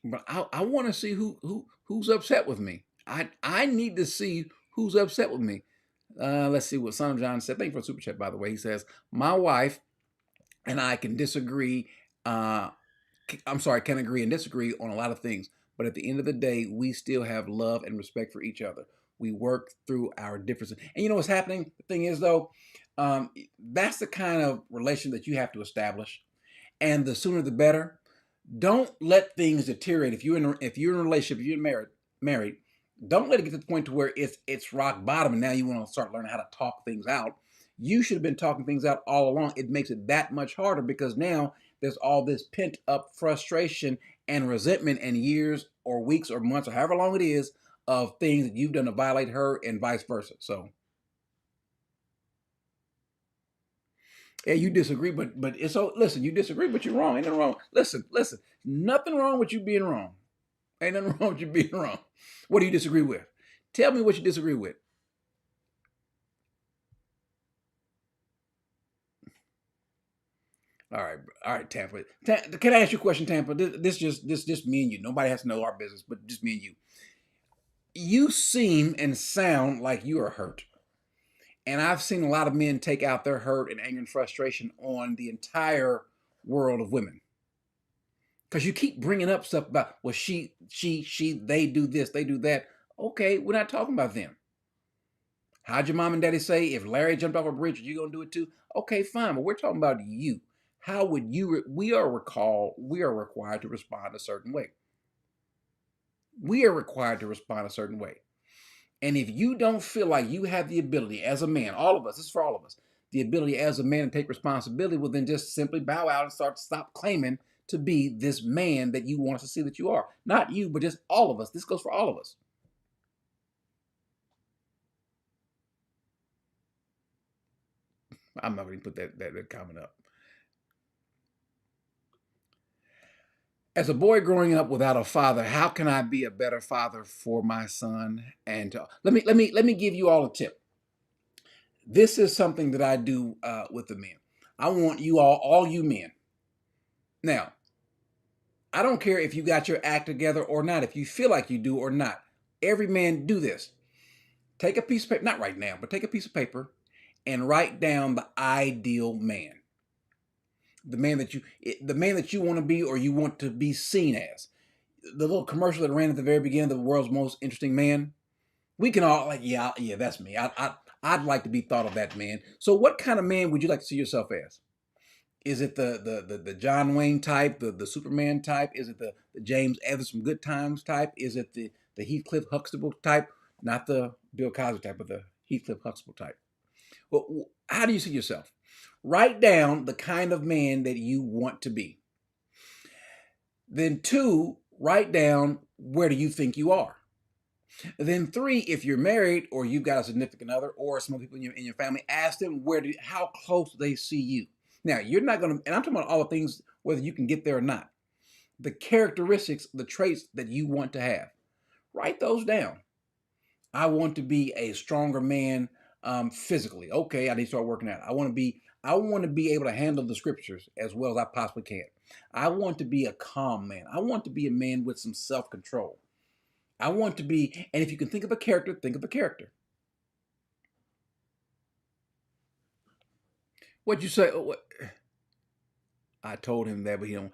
But I want to see who's upset with me. I need to see who's upset with me. Let's see what Son of John said. Thank you for the super chat, by the way. He says, my wife and I can disagree. Can agree and disagree on a lot of things. But at the end of the day, we still have love and respect for each other. We work through our differences. And you know what's happening? The thing is, though, that's the kind of relation that you have to establish. And the sooner the better. Don't let things deteriorate. If you're in a relationship, if you're married, don't let it get to the point to where it's rock bottom and now you want to start learning how to talk things out. You should have been talking things out all along. It makes it that much harder because now there's all this pent up frustration and resentment and years or weeks or months or however long it is of things that you've done to violate her and vice versa. So yeah, you disagree, but it's so listen, you disagree, but you're wrong. Ain't nothing wrong. Listen, nothing wrong with you being wrong. Ain't nothing wrong with you being wrong. What do you disagree with? Tell me what you disagree with. All right, Tampa. Can I ask you a question, Tampa? This just me and you. Nobody has to know our business, but just me and you. You seem and sound like you are hurt. And I've seen a lot of men take out their hurt and anger and frustration on the entire world of women. Because you keep bringing up stuff about, well, she, they do this, they do that. Okay, we're not talking about them. How'd your mom and daddy say, if Larry jumped off a bridge, are you going to do it too? Okay, fine, but we're talking about you. How would you, we are required to respond a certain way. We are required to respond a certain way. And if you don't feel like you have the ability as a man, all of us, this is for all of us, the ability as a man to take responsibility, well, then just simply bow out and stop claiming to be this man that you want us to see that you are. Not you, but just all of us. This goes for all of us. I'm not going to put that comment up. As a boy growing up without a father, how can I be a better father for my son? And let me give you all a tip. This is something that I do with the men. I want you all you men. Now, I don't care if you got your act together or not, if you feel like you do or not. Every man do this. Take a piece of paper, not right now, but take a piece of paper and write down the ideal man. The man that you want to be or you want to be seen as. The little commercial that ran at the very beginning of The World's Most Interesting Man. We can all like, yeah, that's me. I'd like to be thought of that man. So what kind of man would you like to see yourself as? Is it the John Wayne type, the Superman type? Is it the James Evans from Good Times type? Is it the Heathcliff Huxtable type? Not the Bill Cosby type, but the Heathcliff Huxtable type. Well, how do you see yourself? Write down the kind of man that you want to be. Then 2, write down where do you think you are. Then 3, if you're married or you've got a significant other or some people in your family, ask them how close they see you. Now, you're not going to, and I'm talking about all the things, whether you can get there or not. The characteristics, the traits that you want to have. Write those down. I want to be a stronger man physically. Okay, I need to start working out. I want to be able to handle the scriptures as well as I possibly can. I want to be a calm man. I want to be a man with some self-control. I want to be, and if you can think of a character, think of a character. What'd you say? Oh, what? I told him that, but he don't.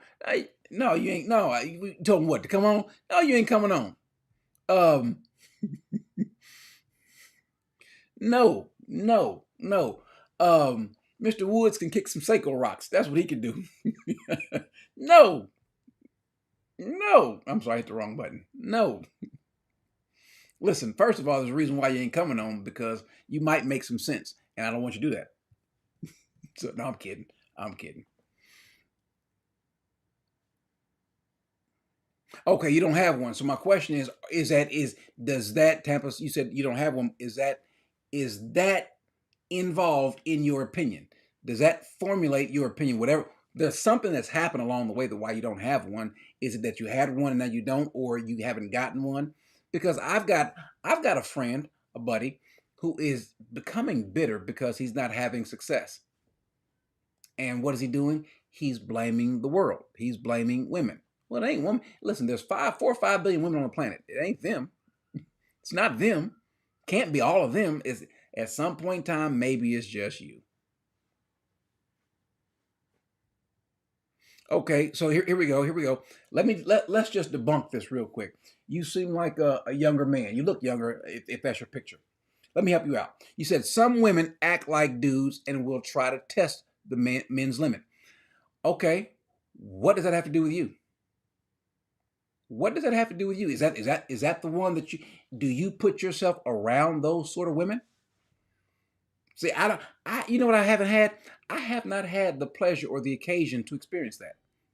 No, you ain't. No, you told him what to come on. No, you ain't coming on. No. Mr. Woods can kick some Seiko rocks. That's what he can do. No. I'm sorry, I hit the wrong button. No. Listen, first of all, there's a reason why you ain't coming on, because you might make some sense, and I don't want you to do that. So, no, I'm kidding. Okay, you don't have one. So my question does that Tampa, you said you don't have one, is that involved in your opinion? Does that formulate your opinion? Whatever, there's something that's happened along the way that why you don't have one. Is it that you had one and now you don't, or you haven't gotten one? Because I've got a friend, a buddy, who is becoming bitter because he's not having success. And what is he doing? He's blaming the world. He's blaming women. Well, it ain't women. Listen, there's 4 or 5 billion women on the planet. It ain't them. It's not them. Can't be all of them. Is at some point in time, maybe it's just you. Okay, so here we go. Let's just debunk this real quick. You seem like a younger man. You look younger if that's your picture. Let me help you out. You said some women act like dudes and will try to test the men's limit. Okay, what does that have to do with you? What does that have to do with you? Is that the one that do you put yourself around those sort of women? See, you know what I haven't had? I have not had the pleasure or the occasion to experience that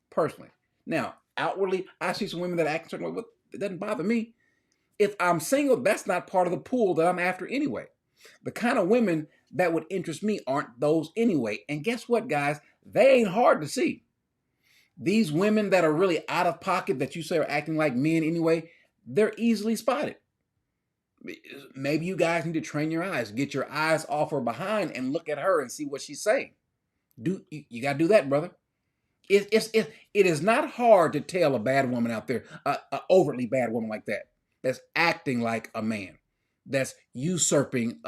personally. Now, outwardly, I see some women that act a certain way, but it doesn't bother me. If I'm single, that's not part of the pool that I'm after anyway. The kind of women that would interest me aren't those anyway. And guess what, guys? They ain't hard to see. These women that are really out of pocket that you say are acting like men anyway, they're easily spotted. Maybe you guys need to train your eyes, get your eyes off her behind and look at her and see what she's saying. You got to do that, brother. It is not hard to tell a bad woman out there, a overtly bad woman like that, that's acting like a man, that's usurping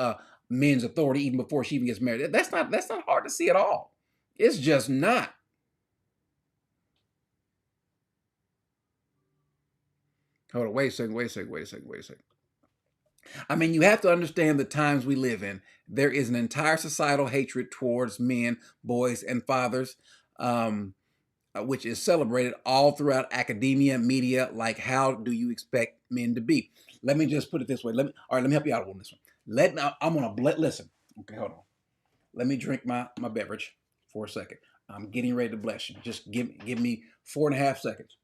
men's authority even before she even gets married. That's not hard to see at all. It's just not. Hold on, wait a second. I mean, you have to understand the times we live in. There is an entire societal hatred towards men, boys, and fathers, which is celebrated all throughout academia, media. Like, how do you expect men to be? Let me just put it this way. Let me help you out on this one. I'm gonna listen. Okay, hold on. Let me drink my beverage for a second. I'm getting ready to bless you. Just give me 4.5 seconds.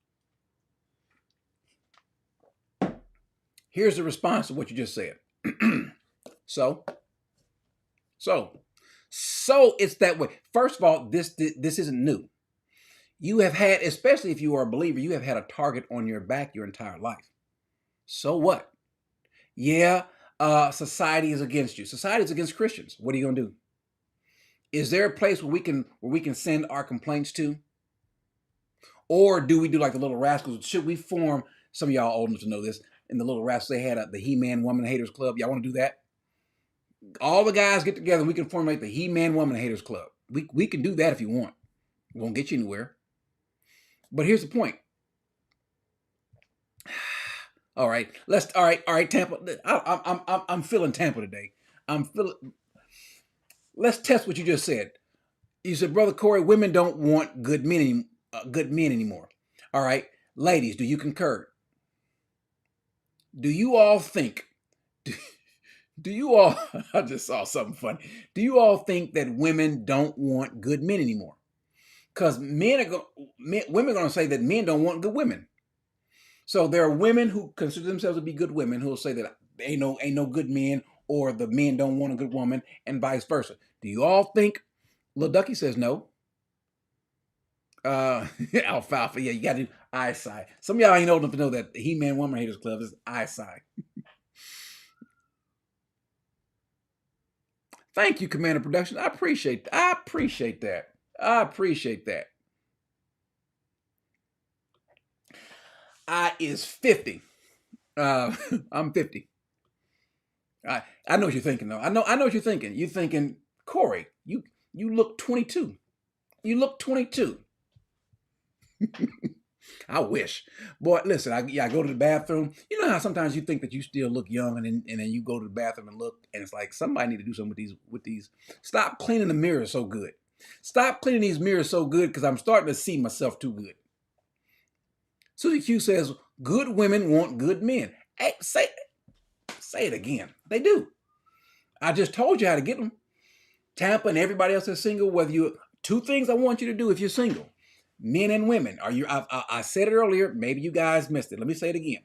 Here's the response to what you just said. So it's that way. First of all, this isn't new. You have had, especially if you are a believer, you have had a target on your back your entire life. So what? Yeah, society is against you. Society is against Christians. What are you gonna do? Is there a place where we can send our complaints to? Or do we do like the Little Rascals? Should we form, some of y'all old enough to know this, in the Little Rascals, they had the He-Man Woman Haters Club. Y'all want to do that? All the guys get together. We can formulate the He-Man Woman Haters Club. We can do that if you want. It won't get you anywhere. But here's the point. All right, Tampa. I'm feeling Tampa today. Let's test what you just said. You said, Brother Corey, women don't want good men anymore. All right, ladies, do you concur? Do you all think, I just saw something funny. Do you all think that women don't want good men anymore? Because women are going to say that men don't want good women. So there are women who consider themselves to be good women who will say that ain't no good men, or the men don't want a good woman, and vice versa. Do you all think? Lil Ducky says no. Alfalfa, yeah, you got to do eyesight. Some of y'all ain't old enough to know that the He-Man Woman Haters Club is eyesight. Thank you, Commander Production. I appreciate that. I appreciate that. I is 50. I'm 50. I know what you're thinking, though. I know what you're thinking. You're thinking, Corey, you look 22. You look 22. I wish. Boy, listen, I go to the bathroom. You know how sometimes you think that you still look young, and then you go to the bathroom and look, and it's like somebody need to do something with these. Stop cleaning the mirror so good. Stop cleaning these mirrors so good, because I'm starting to see myself too good. Susie Q says, good women want good men. Hey, say it again. They do. I just told you how to get them. Tampa and everybody else is single, whether you, two things I want you to do if you're single. Men and women. I said it earlier. Maybe you guys missed it. Let me say it again.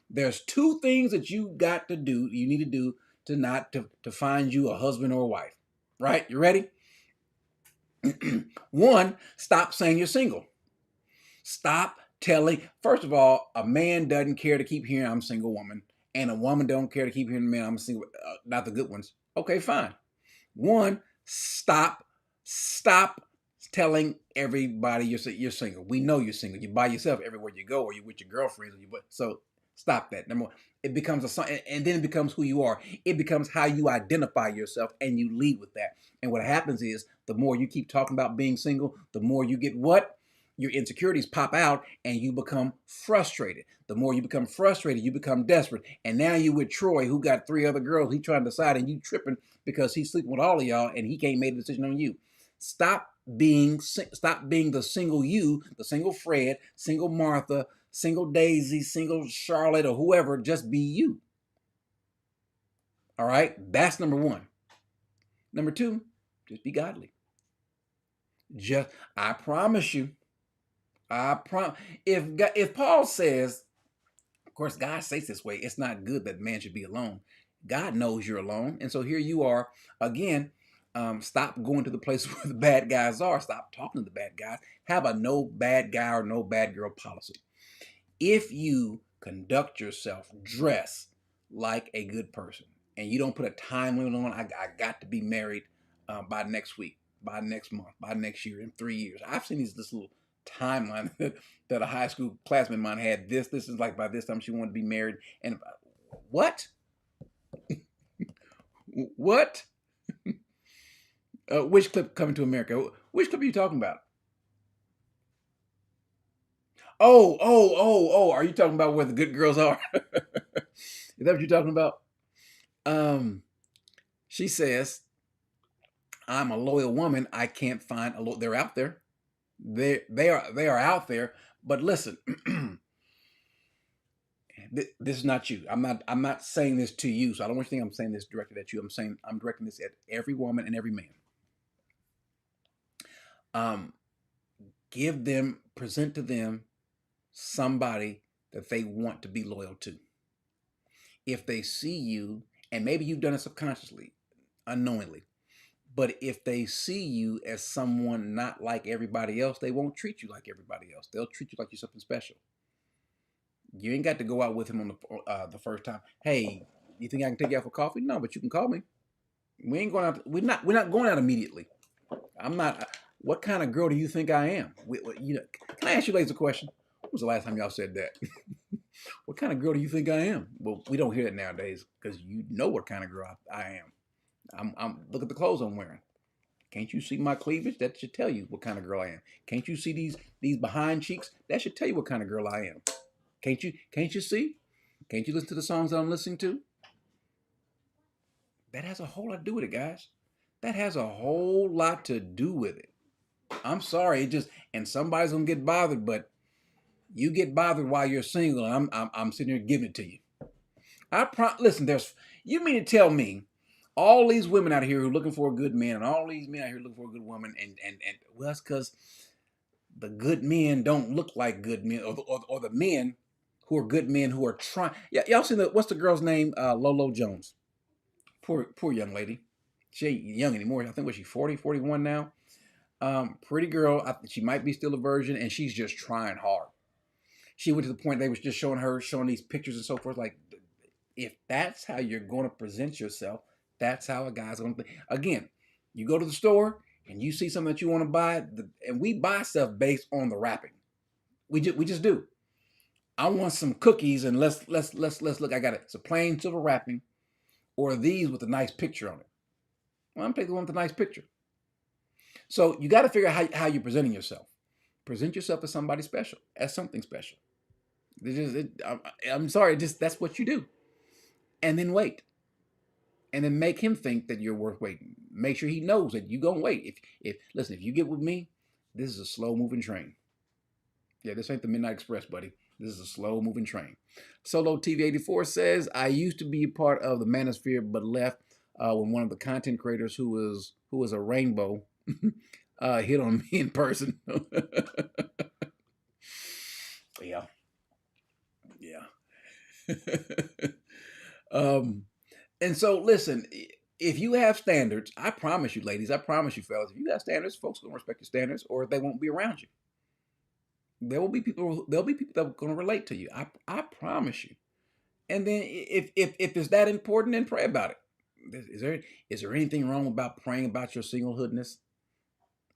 There's two things that you got to do. You need to do to find you a husband or a wife. Right? You ready? One, stop saying you're single. Stop telling. First of all, a man doesn't care to keep hearing I'm a single woman, and a woman don't care to keep hearing man I'm a single. Not the good ones. Okay, fine. One, stop telling everybody you're single. We know you're single. You're by yourself everywhere you go, or you're with your girlfriends. So stop that. Number one, it becomes and then it becomes who you are. It becomes how you identify yourself, and you lead with that. And what happens is, the more you keep talking about being single, the more you get what? Your insecurities pop out, and you become frustrated. The more you become frustrated, you become desperate. And now you with Troy, who got 3 other girls. He trying to decide, and you tripping because he's sleeping with all of y'all, and he can't make a decision on you. Stop being the single you, the single Fred, single Martha, single Daisy, single Charlotte, or whoever. Just be you. All right? That's number one. Number two, just be godly. Just, I promise you, if Paul says, of course, God says this way, it's not good that man should be alone. God knows you're alone. And so here you are again. Stop going to the place where the bad guys are. Stop talking to the bad guys. Have a no bad guy or no bad girl policy. If you conduct yourself, dress like a good person, and you don't put a time limit on, I got to be married by next week, by next month, by next year, in 3 years. I've seen this little timeline that a high school classmate of mine had. This is like by this time she wanted to be married. And what? What? Which clip, Coming to America? Which clip are you talking about? Oh, are you talking about where the good girls are? Is that what you're talking about? She says, I'm a loyal woman. I can't find a they're out there. They are out there. But listen, this is not you. I'm not saying this to you. So I don't want you to think I'm saying this directed at you. I'm directing this at every woman and every man. Present to them somebody that they want to be loyal to. If they see you, and maybe you've done it subconsciously, unknowingly, but if they see you as someone not like everybody else, they won't treat you like everybody else. They'll treat you like you're something special. You ain't got to go out with him on the first time. Hey, you think I can take you out for coffee? No, but you can call me. We ain't going out. We're not going out immediately. I'm not. What kind of girl do you think I am? Can I ask you ladies a question? When was the last time y'all said that? What kind of girl do you think I am? Well, we don't hear that nowadays because you know what kind of girl I am. I'm look at the clothes I'm wearing. Can't you see my cleavage? That should tell you what kind of girl I am. Can't you see these behind cheeks? That should tell you what kind of girl I am. Can't you see? Can't you listen to the songs that I'm listening to? That has a whole lot to do with it, guys. That has a whole lot to do with it. I'm sorry, and somebody's gonna get bothered, but you get bothered while you're single, and I'm sitting here giving it to you. Listen, you mean to tell me all these women out here who are looking for a good man, and all these men out here looking for a good woman, and well, that's because the good men don't look like good men, or the men who are good men who are trying. Yeah, y'all seen what's the girl's name? Lolo Jones. Poor young lady. She ain't young anymore. I think she's 40, 41 now. Pretty girl. She might be still a virgin, and she's just trying hard. She went to the point they was just showing these pictures and so forth. Like, if that's how you're going to present yourself, that's how a guy's going to think. Again, you go to the store and you see something that you want to buy, and we buy stuff based on the wrapping. We just do. I want some cookies, and let's look. I got it. It's a plain silver wrapping, or these with a nice picture on it. Well, I'm taking the one with the nice picture. So you got to figure out how you're presenting yourself. Present yourself as somebody special, as something special. I'm sorry, that's what you do. And then wait. And then make him think that you're worth waiting. Make sure he knows that you're going to wait. If you get with me, this is a slow-moving train. Yeah, this ain't the Midnight Express, buddy. This is a slow-moving train. Solo TV 84 says, I used to be a part of the manosphere, but left when one of the content creators who was a rainbow hit on me in person. Yeah. And so listen, if you have standards, I promise you, ladies, I promise you, fellas, if you have standards, folks are gonna respect your standards, or they won't be around you. There'll be people that are gonna relate to you. I promise you. And then if it's that important, then pray about it. Is there anything wrong about praying about your singlehoodness?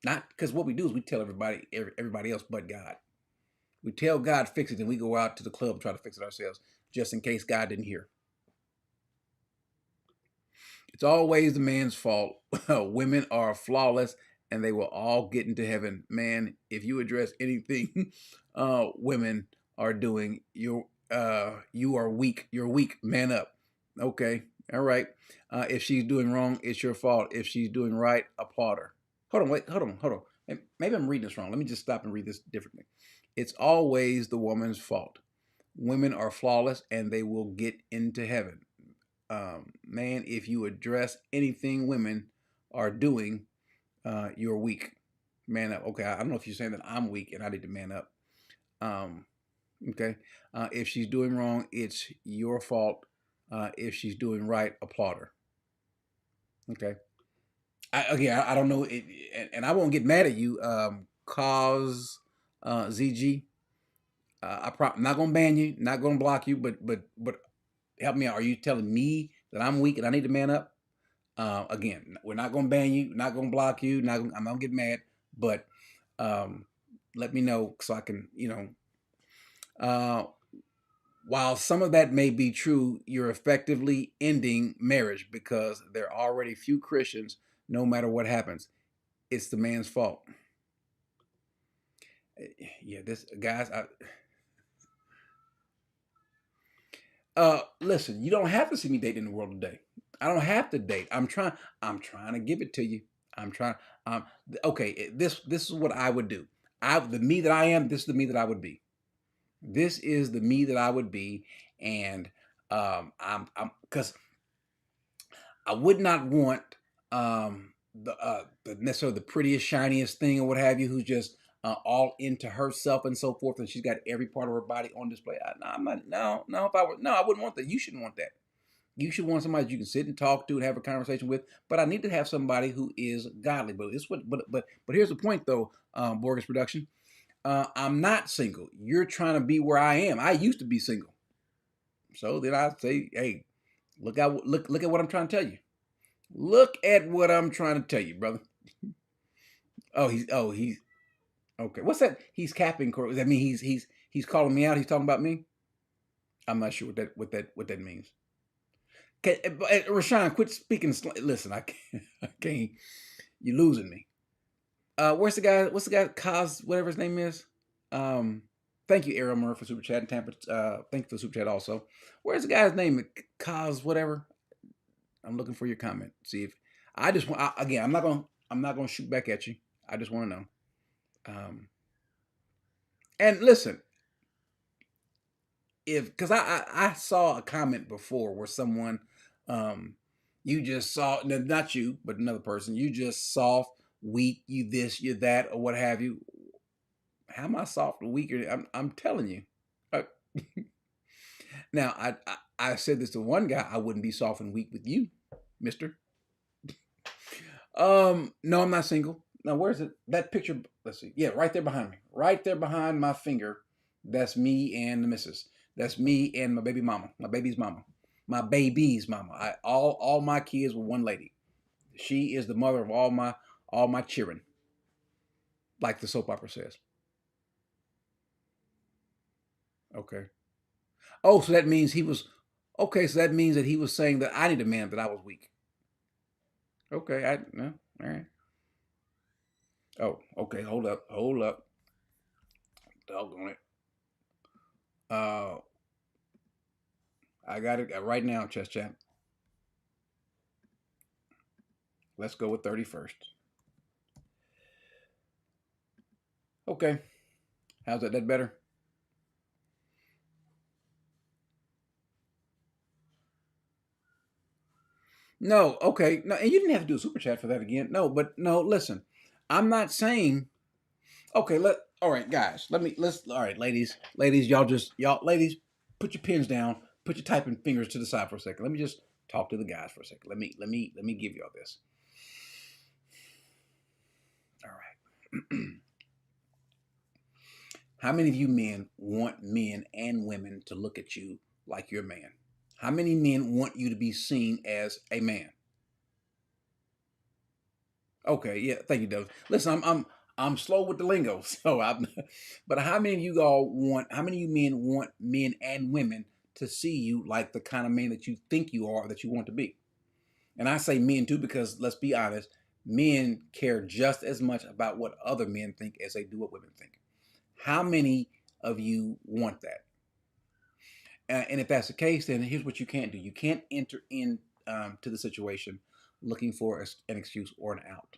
Not because what we do is we tell everybody else but God. We tell God fix it, and we go out to the club and try to fix it ourselves, just in case God didn't hear. It's always the man's fault. Women are flawless, and they will all get into heaven. Man, if you address anything women are doing, you are weak. You're weak. Man up. Okay. All right. If she's doing wrong, it's your fault. If she's doing right, applaud her. Hold on. Maybe I'm reading this wrong. Let me just stop and read this differently. It's always the woman's fault. Women are flawless, and they will get into heaven. Man, if you address anything women are doing, you're weak. Man up. Okay, I don't know if you're saying that I'm weak and I need to man up. Um, okay, if she's doing wrong, it's your fault. If she's doing right, applaud her. Okay. I don't know, and I won't get mad at you, cause ZG. I'm not gonna ban you, not gonna block you, but help me out. Are you telling me that I'm weak and I need to man up? Again, we're not gonna ban you, not gonna block you, I'm not gonna get mad, but um, let me know so I can, uh, while some of that may be true, you're effectively ending marriage because there are already few Christians. No matter what happens, it's the man's fault. Yeah, this guys. Listen, you don't have to see me date in the world today. I don't have to date. I'm trying. I'm trying to give it to you. I'm trying. Um, okay. This is what I would do. The me that I am. This is the me that I would be. This is the me that I would be, and I'm because I would not want the necessarily the prettiest, shiniest thing or what have you, who's just all into herself and so forth, and she's got every part of her body on display. No, I'm not. No, no. If I were, no, I wouldn't want that. You shouldn't want that. You should want somebody you can sit and talk to and have a conversation with. But I need to have somebody who is godly. But it's what. But here's the point, though, Borges Production. I'm not single. You're trying to be where I am. I used to be single. So then I say, hey, look at what I'm trying to tell you. Look at what I'm trying to tell you, brother. He's okay. What's that? He's capping. Does that mean he's calling me out? He's talking about me. I'm not sure what that means. Okay, Rashawn, quit speaking. Listen, I can't. I can't. You're losing me. Where's the guy? What's the guy? Cos, whatever his name is. Thank you, Ariel Murphy, for super chat and Tampa. Thank you for the super chat also. Where's the guy's name? Cos, whatever. I'm looking for your comment. See if I just want. Again, I'm not gonna shoot back at you. I just want to know. And listen, if because I saw a comment before where someone, you just saw not you but another person. You just soft, weak. You this, you that, or what have you. How am I soft or weak? I'm telling you. Uh, now I said this to one guy. I wouldn't be soft and weak with you, Mister. No, I'm not single. Now, where's it? That picture. Let's see. Yeah, right there behind me. Right there behind my finger. That's me and the missus. That's me and my baby mama. My baby's mama. My baby's mama. All my kids were one lady. She is the mother of all my children. Like the soap opera says. Okay. Oh, so that means he was. Okay, so that means that he was saying that I need a man, that I was weak. Okay, no, all right. Oh, okay. Hold up. Hold up. Doggone it. Uh, I got it right now, Chess Champ. Let's go with 31st. Okay. How's that? That better? No. Okay. No, and you didn't have to do a super chat for that again. No, but no. Listen, I'm not saying. Okay. All right, guys. All right, ladies. Ladies, put your pens down. Put your typing fingers to the side for a second. Let me just talk to the guys for a second. Let me give you all this. All right. How many of you men want men and women to look at you like you're a man? How many men want you to be seen as a man? Okay, yeah, thank you, Doug. Listen, I'm slow with the lingo, so but how many of you all want? How many of you men want men and women to see you like the kind of man that you think you are, that you want to be? And I say men too because let's be honest, men care just as much about what other men think as they do what women think. How many of you want that? And if that's the case, then here's what you can't do. You can't enter in to the situation looking for an excuse or an out.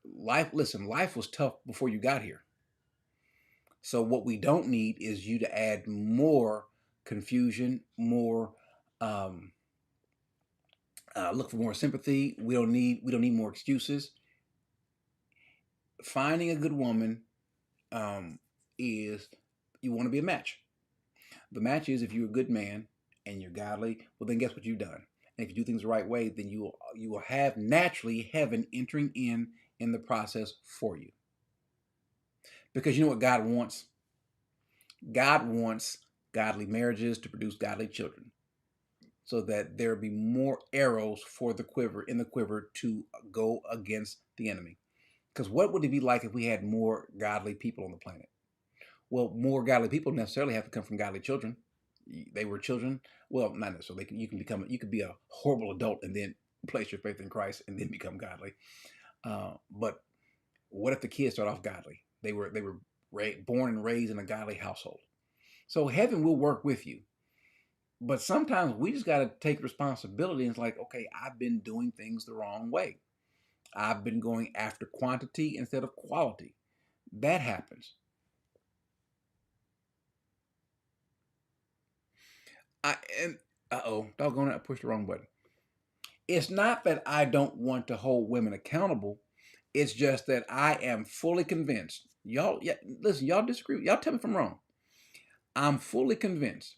Life was tough before you got here. So what we don't need is you to add more confusion, more look for more sympathy. We don't need more excuses. Finding a good woman is you want to be a match. The match is if you're a good man and you're godly, well then guess what you've done. And if you do things the right way, then you will have naturally heaven entering in the process for you. Because you know what God wants? God wants godly marriages to produce godly children, so that there be more arrows for the quiver to go against the enemy. Because what would it be like if we had more godly people on the planet? Well, more godly people necessarily have to come from godly children. They were children. Well, not necessarily. You could be a horrible adult and then place your faith in Christ and then become godly. But what if the kids start off godly? They were born and raised in a godly household. So heaven will work with you. But sometimes we just got to take responsibility. And it's like, okay, I've been doing things the wrong way. I've been going after quantity instead of quality. That happens. Doggone it, I pushed the wrong button. It's not that I don't want to hold women accountable. It's just that I am fully convinced. Y'all, yeah, listen, y'all disagree. Y'all tell me if I'm wrong. I'm fully convinced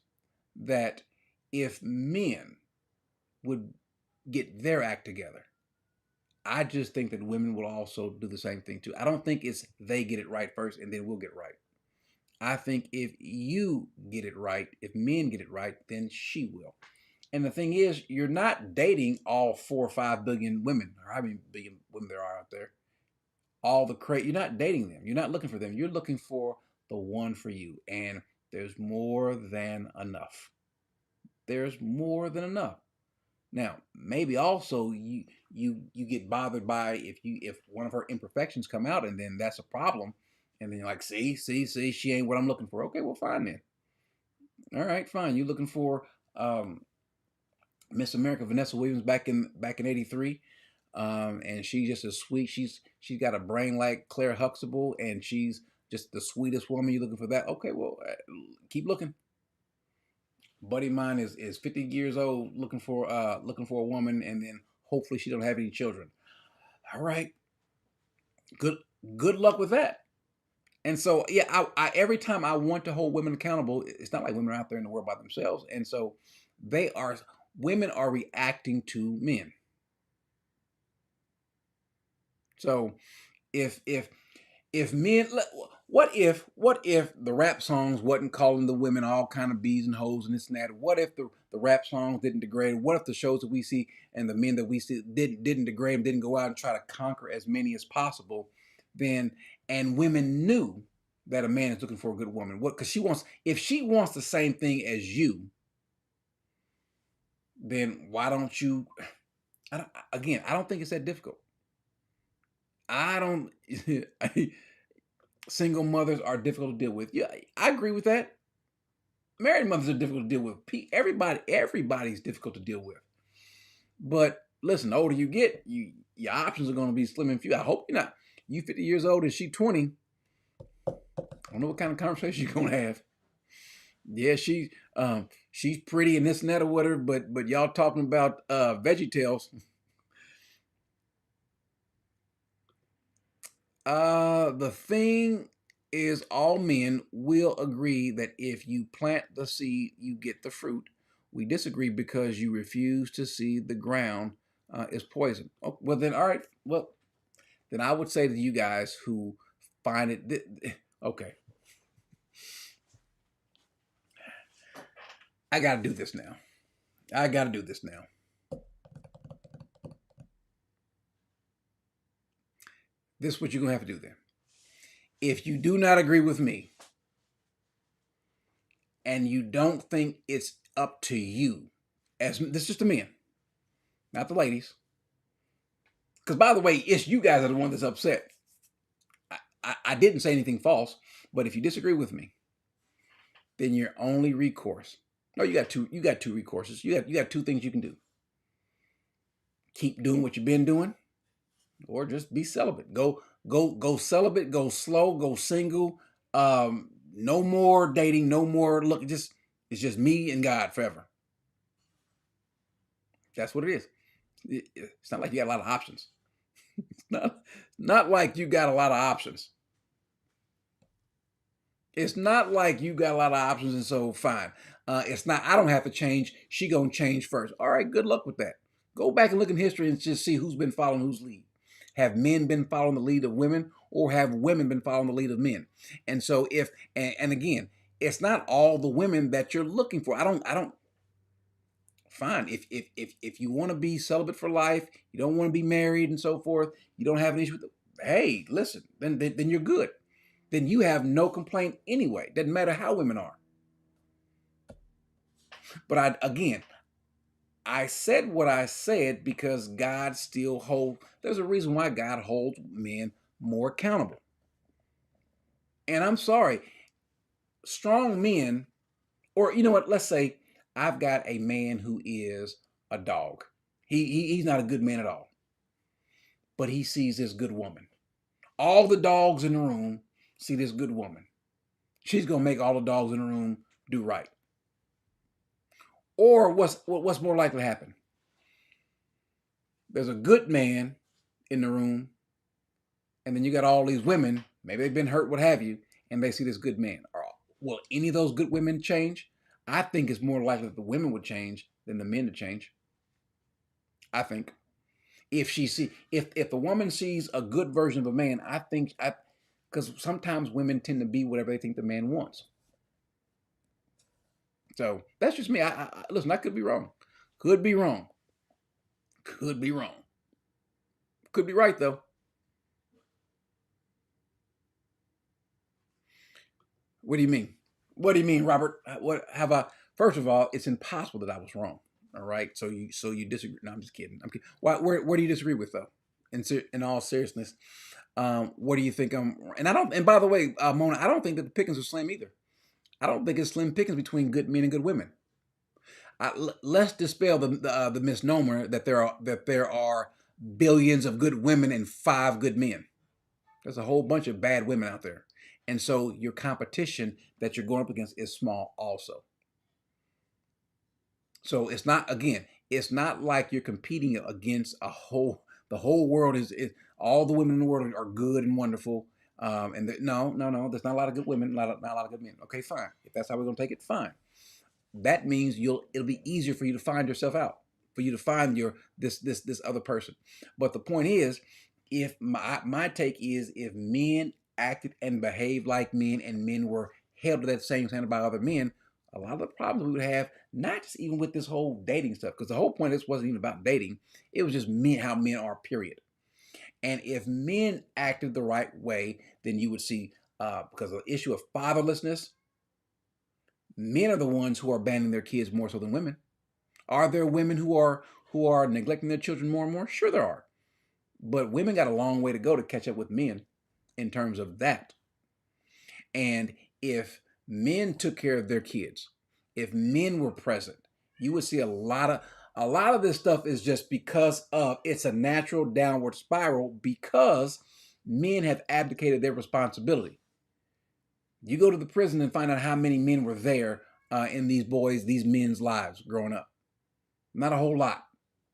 that if men would get their act together, I just think that women will also do the same thing too. I don't think it's they get it right first and then we'll get right. I think if you get it right, if men get it right, then she will. And the thing is, you're not dating all 4 or 5 billion women, or how many billion women there are out there. You're not dating them. You're not looking for them. You're looking for the one for you. And there's more than enough. There's more than enough. Now, maybe also you get bothered by if one of her imperfections come out, and then that's a problem. And then you're like, see, she ain't what I'm looking for. Okay, well, fine then. All right, fine. You're looking for Miss America Vanessa Williams back in '83, and she's just as sweet. She's got a brain like Claire Huxtable, and she's just the sweetest woman. You're looking for that? Okay, well, keep looking. Buddy of mine is 50 years old, looking for a woman, and then hopefully she don't have any children. All right, good luck with that. And so, yeah, I every time I want to hold women accountable, it's not like women are out there in the world by themselves. And so women are reacting to men. So if men, what if the rap songs wasn't calling the women all kind of bees and hoes and this and that? What if the rap songs didn't degrade? What if the shows that we see and the men that we see didn't degrade them, didn't go out and try to conquer as many as possible? Then, and women knew that a man is looking for a good woman. What? Because if she wants the same thing as you, then why don't you? I don't think it's that difficult. Single mothers are difficult to deal with. Yeah, I agree with that. Married mothers are difficult to deal with. Everybody's difficult to deal with. But listen, the older you get, your options are going to be slim and few. I hope you're not. You 50 years old and she 20. I don't know what kind of conversation you're going to have. Yeah, she's pretty and this and that or whatever, but y'all talking about VeggieTales. The thing is, all men will agree that if you plant the seed, you get the fruit. We disagree because you refuse to see the ground is poison. Oh, well then, all right. Well, then I would say to you guys who find it, okay. I got to do this now. This is what you're going to have to do then. If you do not agree with me and you don't think it's up to you, this is just the men, not the ladies. Because by the way, it's you guys that are the one that's upset. I didn't say anything false, but if you disagree with me, then your only recourse. No, you got two recourses. You got two things you can do. Keep doing what you've been doing, or just be celibate. Go celibate, go slow, go single. No more dating, no more it's just me and God forever. That's what it is. It's not like you got a lot of options. It's not like you got a lot of options. It's not like you got a lot of options, and so fine. It's not. I don't have to change. She gonna change first. All right. Good luck with that. Go back and look in history and just see who's been following whose lead. Have men been following the lead of women, or have women been following the lead of men? And so, if and again, it's not all the women that you're looking for. I don't. Fine. If you want to be celibate for life, you don't want to be married and so forth. You don't have an issue with it. Hey, listen. Then you're good. Then you have no complaint anyway. Doesn't matter how women are. But I said what I said because God still holds. There's a reason why God holds men more accountable. And I'm sorry, strong men, or you know what? Let's say I've got a man who is a dog. He's not a good man at all, but he sees this good woman. All the dogs in the room see this good woman. She's gonna make all the dogs in the room do right. Or what's more likely to happen? There's a good man in the room, and then you got all these women, maybe they've been hurt, what have you, and they see this good man. Will any of those good women change? I think it's more likely that the women would change than the men to change. I think if the woman sees a good version of a man, because sometimes women tend to be whatever they think the man wants. So that's just me. Listen, I could be wrong. Could be wrong. Could be wrong. Could be right though. What do you mean? What do you mean, Robert? What have I? First of all, it's impossible that I was wrong. All right. So you disagree? No, I'm just kidding. I'm kidding. Where do you disagree with though? In all seriousness, what do you think I'm? And I don't. And by the way, Mona, I don't think that the pickings are slim either. I don't think it's slim pickings between good men and good women. Let's dispel the misnomer that there are billions of good women and 5 good men. There's a whole bunch of bad women out there, and so your competition that you're going up against is small also. So it's not like you're competing against the whole world is all the women in the world are good and wonderful. No, there's not a lot of good women, not a lot of good men. Okay, fine. If that's how we're gonna take it, fine. That means it'll be easier for you to find yourself out, for you to find this other person. But the point is, if my take is if men acted and behaved like men and men were held to that same standard by other men, a lot of the problems we would have, not just even with this whole dating stuff, because the whole point of this wasn't even about dating. It was just how men are, period. And if men acted the right way, then you would see, because of the issue of fatherlessness, men are the ones who are abandoning their kids more so than women. Are there women who are neglecting their children more and more? Sure there are. But women got a long way to go to catch up with men in terms of that. And if men took care of their kids, if men were present, you would see a lot of this stuff is just because of it's a natural downward spiral because men have abdicated their responsibility. You go to the prison and find out how many men were there in these men's lives growing up. Not a whole lot.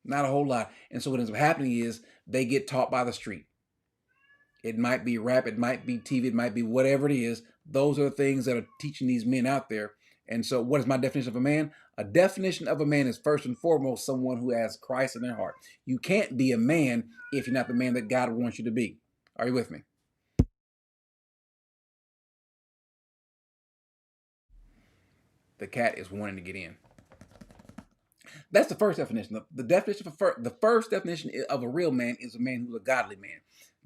Not a whole lot. And so what ends up happening is they get taught by the street. It might be rap, it might be TV, it might be whatever it is. Those are the things that are teaching these men out there. And so what is my definition of a man? A definition of a man is first and foremost someone who has Christ in their heart. You can't be a man if you're not the man that God wants you to be. Are you with me? The cat is wanting to get in. That's the first definition. The first definition of a real man is a man who's a godly man.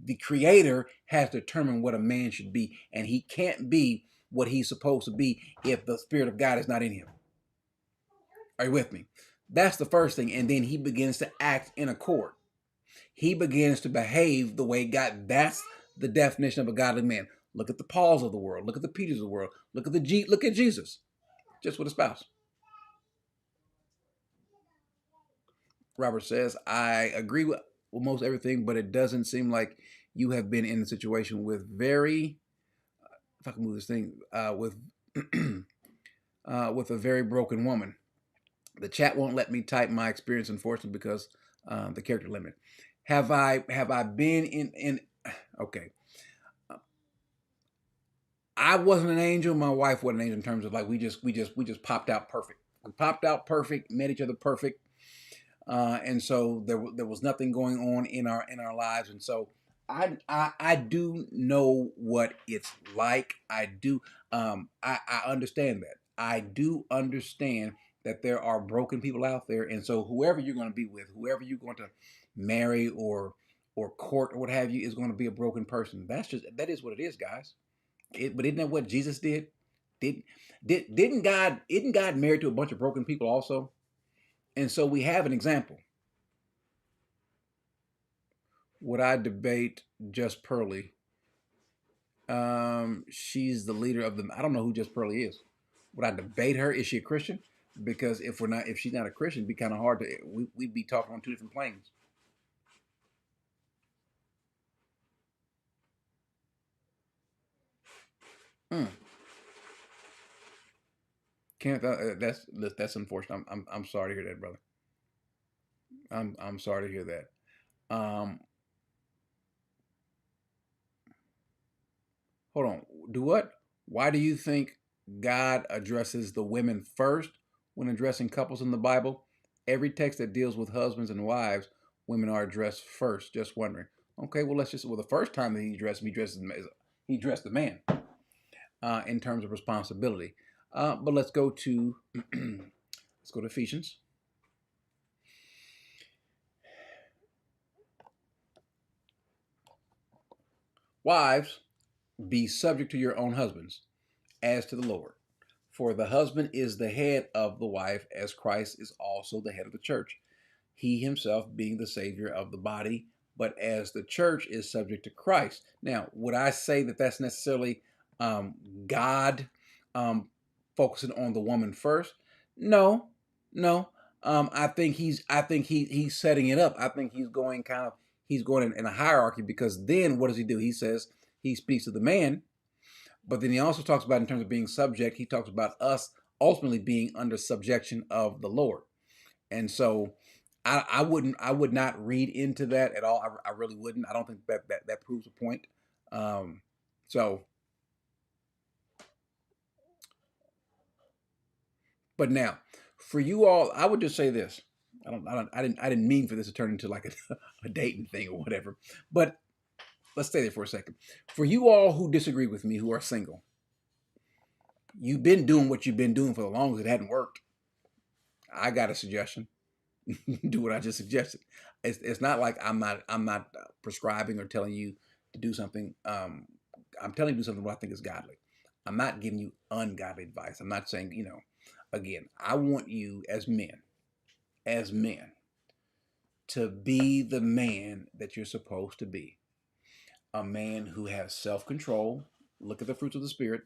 The Creator has determined what a man should be, and he can't be what he's supposed to be if the Spirit of God is not in him. Are you with me? That's the first thing, and then he begins to act in accord. He begins to behave the way God. That's the definition of a godly man. Look at the Pauls of the world. Look at the Peters of the world. Look at Jesus, just with a spouse. Robert says, I agree with most everything, but it doesn't seem like you have been in a situation with if I can move this thing, with a very broken woman. The chat won't let me type my experience, unfortunately, because the character limit. Have I been in okay. I wasn't an angel. My wife wasn't an angel in terms of like we just popped out perfect. We popped out perfect, met each other perfect, and so there was nothing going on in our lives, and so I do know what it's like. I do I understand that. I do understand that there are broken people out there, and so whoever you're going to be with, whoever you're going to marry or court or what have you, is going to be a broken person. That is what it is, guys. But isn't that what Jesus did? Did didn't God isn't God married to a bunch of broken people also? And so we have an example. Would I debate Just Pearly? She's the leader of the. I don't know who Just Pearly is. Would I debate her? Is she a Christian? Because if she's not a Christian, it'd be kind of hard to. We'd be talking on two different planes. Hmm. Kenneth, that's unfortunate. I'm sorry to hear that, brother. I'm sorry to hear that. Hold on. Do what? Why do you think God addresses the women first when addressing couples in the Bible? Every text that deals with husbands and wives, women are addressed first. Just wondering. Okay, well the first time that he addressed the man in terms of responsibility. But let's go to let's go to Ephesians. Wives, be subject to your own husbands, as to the Lord. For the husband is the head of the wife, as Christ is also the head of the church, he himself being the Savior of the body, but as the church is subject to Christ. Now, would I say that that's necessarily God focusing on the woman first? No, no. I think he's setting it up. I think he's going in a hierarchy, because then what does he do? He says he speaks to the man, but then he also talks about, in terms of being subject, he talks about us ultimately being under subjection of the Lord. And so I would not read into that at all. I really wouldn't. I don't think that proves a point. So, but now for you all, I would just say this. I didn't mean for this to turn into like a dating thing or whatever. But let's stay there for a second. For you all who disagree with me, who are single, you've been doing what you've been doing for the longest. It hadn't worked. I got a suggestion. Do what I just suggested. It's not like I'm not prescribing or telling you to do something. I'm telling you to do something what I think is godly. I'm not giving you ungodly advice. I'm not saying, again, I want you as men, to be the man that you're supposed to be. A man who has self-control. Look at the fruits of the Spirit.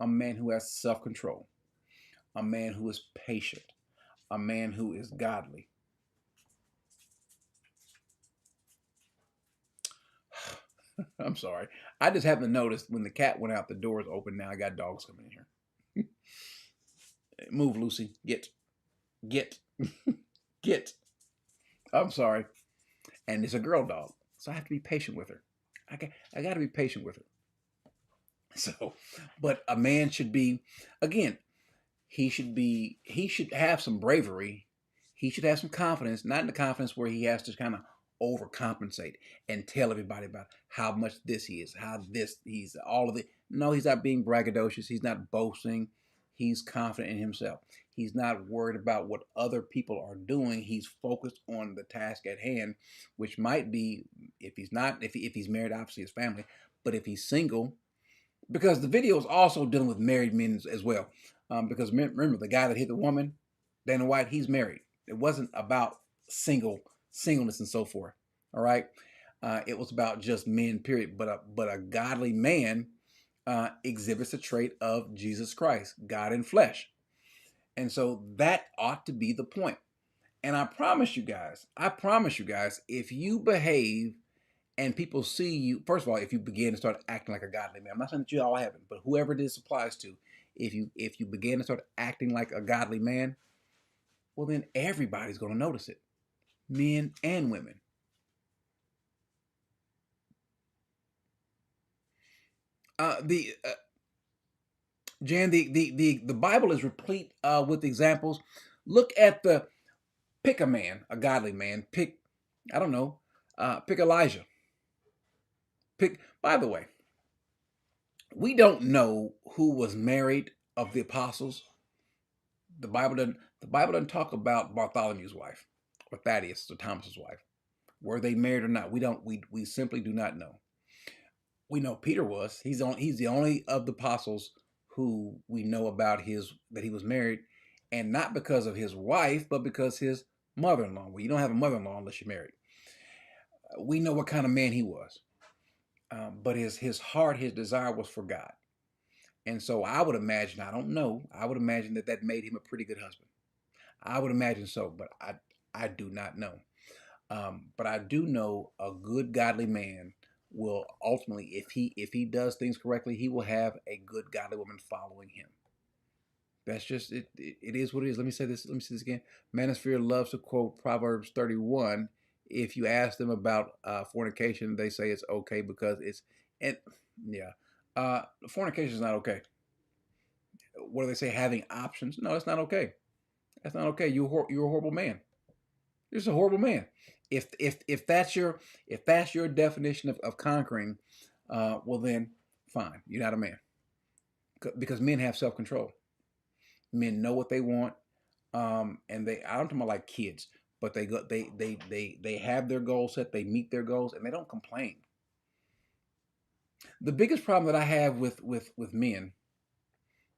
A man who has self-control. A man who is patient. A man who is godly. I'm sorry. I just happened to notice when the cat went out, the doors open. Now I got dogs coming in here. Move, Lucy. Get. Get. I'm sorry. And it's a girl dog, so I have to be patient with her. I got to be patient with her. So, but a man should be, again, he should have some bravery. He should have some confidence, not in the confidence where he has to kind of overcompensate and tell everybody about how much this he is, how this he's all of it. No, he's not being braggadocious. He's not boasting. He's confident in himself. He's not worried about what other people are doing. He's focused on the task at hand, which might be, if he's not, if he's married, obviously his family, but if he's single, because the video is also dealing with married men as well. Because remember, the guy that hit the woman, Dana White, he's married. It wasn't about singleness and so forth. All right, it was about just men. Period. But a godly man exhibits a trait of Jesus Christ, God in flesh, and so that ought to be the point. And I promise you guys, if you behave and people see you, first of all, if you begin to start acting like a godly man, I'm not saying that you all haven't, but whoever this applies to, if you begin to start acting like a godly man, well, then everybody's going to notice it. men and women. The Jan, the Bible is replete with examples. Look at pick a man, a godly man. Pick, I don't know, pick Elijah. Pick. By the way, we don't know who was married of the apostles. The Bible doesn't talk about Bartholomew's wife or Thaddeus or Thomas's wife. Were they married or not? We simply do not know. We know Peter was. He's the only of the apostles who we know about his that he was married, and not because of his wife, but because his mother-in-law. Well, you don't have a mother-in-law unless you're married. We know what kind of man he was, but his heart, his desire was for God, and so I would imagine. I don't know. I would imagine that made him a pretty good husband. I would imagine so, but I do not know. But I do know a good godly man will ultimately, if he does things correctly, he will have a good godly woman following him. That's just it. It is what it is. Let me say this. Let me say this again. Manosphere loves to quote Proverbs 31. If you ask them about fornication, they say it's okay because it's and yeah, fornication is not okay. What do they say? Having options? No, it's not okay. That's not okay. You're a horrible man. You're just a horrible man. If that's your definition of conquering, well then fine. You're not a man because men have self control. Men know what they want, and I don't talk about like kids, but they have their goals set. They meet their goals, and they don't complain. The biggest problem that I have with men,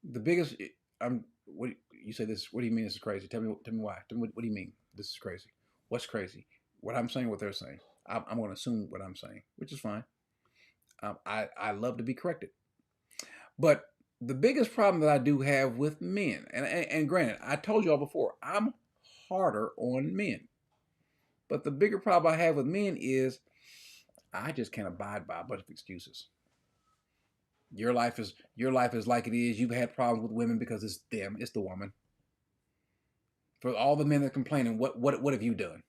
the biggest I'm what you say this. What do you mean this is crazy? Tell me why. Tell me what do you mean this is crazy? What's crazy? What I'm saying, what they're saying. I'm going to assume what I'm saying, which is fine. I love to be corrected, but the biggest problem that I do have with men, and granted, I told you all before, I'm harder on men, but the bigger problem I have with men is I just can't abide by a bunch of excuses. Your life is like it is. You've had problems with women because it's them, it's the woman. For all the men that are complaining, what have you done?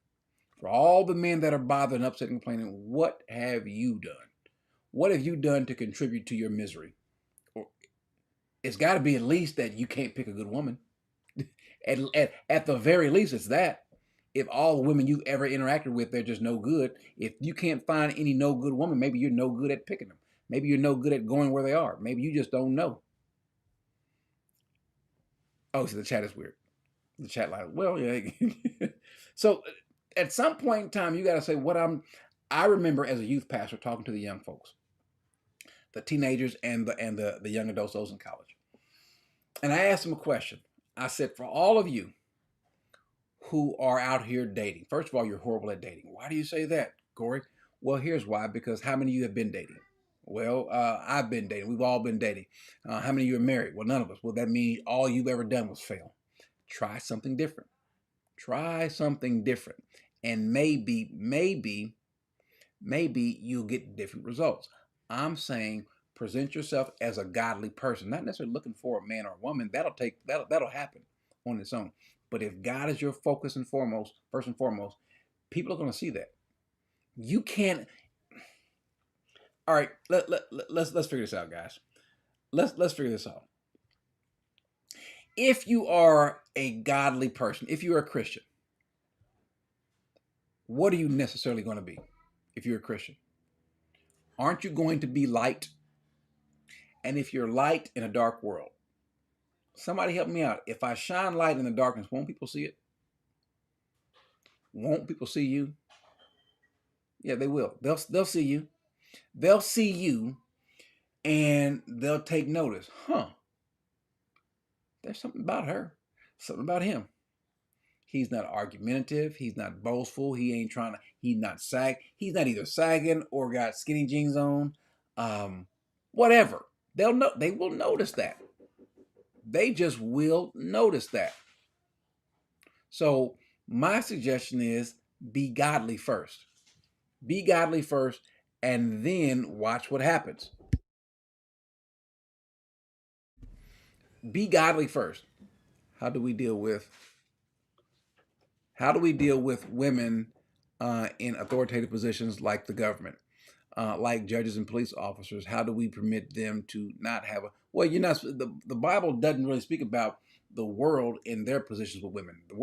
For all the men that are bothered and upset and complaining, what have you done? What have you done to contribute to your misery? Or it's got to be at least that you can't pick a good woman. At the very least, it's that. If all the women you've ever interacted with, they're just no good. If you can't find any no good woman, maybe you're no good at picking them. Maybe you're no good at going where they are. Maybe you just don't know. Oh, so the chat is weird. The chat line. Well, yeah. So at some point in time, you got to say I remember as a youth pastor talking to the young folks, the teenagers and the young adults, those in college. And I asked them a question. I said, for all of you who are out here dating, first of all, you're horrible at dating. Why do you say that, Corey? Well, here's why. Because how many of you have been dating? Well, I've been dating. We've all been dating. How many of you are married? Well, none of us. Well, that means all you've ever done was fail. Try something different. Try something different. And maybe you'll get different results. I'm saying present yourself as a godly person, not necessarily looking for a man or a woman. That'll happen on its own. But if God is your focus and foremost, first and foremost, people are going to see that. You can't. All right, let's figure this out, guys. Let's figure this out. If you are a godly person, if you're a Christian, what are you necessarily going to be if you're a Christian? Aren't you going to be light? And if you're light in a dark world, somebody help me out. If I shine light in the darkness, won't people see it? Won't people see you? Yeah, they will. They'll see you. They'll see you and they'll take notice. Huh. There's something about her. Something about him. He's not argumentative. He's not boastful. He's not either sagging or got skinny jeans on. Whatever. They will notice that. They just will notice that. So my suggestion is be godly first. Be godly first and then watch what happens. Be godly first. How do we deal with How do we deal with women in authoritative positions like the government, like judges and police officers? How do we permit them to not have a, well, you're not, the Bible doesn't really speak about the world in their positions with women. The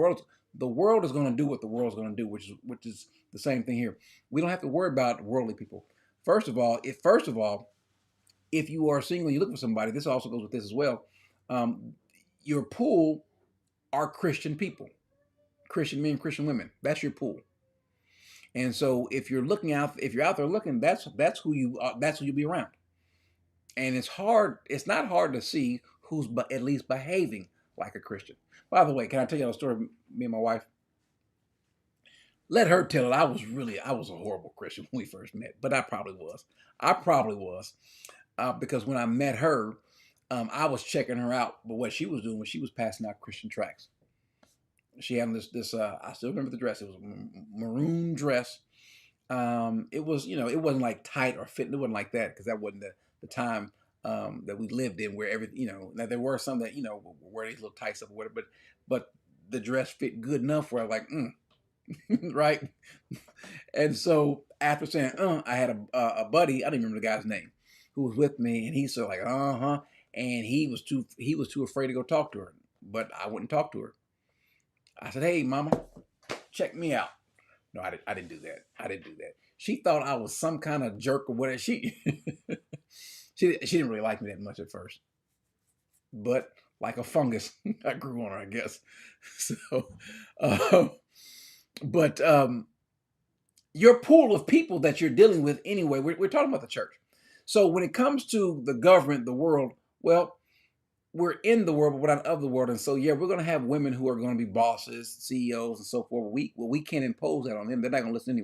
world is going to do what the world's going to do, which is the same thing here. We don't have to worry about worldly people. First of all, if you are single, you look for somebody. This also goes with this as well. Your pool are Christian people, Christian men, Christian women. That's your pool. And so if you're out there looking, that's who you'll be around. And it's hard. It's not hard to see who's at least behaving like a Christian. By the way, can I tell you a story? Me and my wife. Let her tell it. I was a horrible Christian when we first met, but I probably was. Because when I met her, I was checking her out. But what she was doing was she was passing out Christian tracts. She had this. I still remember the dress. It was a maroon dress. It was, it wasn't like tight or fit. It wasn't like that because that wasn't the time that we lived in where now there were some that wear these little tight stuff or whatever. But the dress fit good enough where I was like, right. And so after saying, I had a buddy. I didn't remember the guy's name who was with me, and he said like, and he was too afraid to go talk to her. But I wouldn't talk to her. I said, "Hey, mama, check me out." No, I didn't do that. She thought I was some kind of jerk or whatever. She didn't really like me that much at first. But like a fungus, I grew on her, I guess. So, but your pool of people that you're dealing with anyway, we're talking about the church. So when it comes to the government, the world, well, we're in the world, but we're not of the world. And so, yeah, we're going to have women who are going to be bosses, CEOs, and so forth. We can't impose that on them. They're not going to listen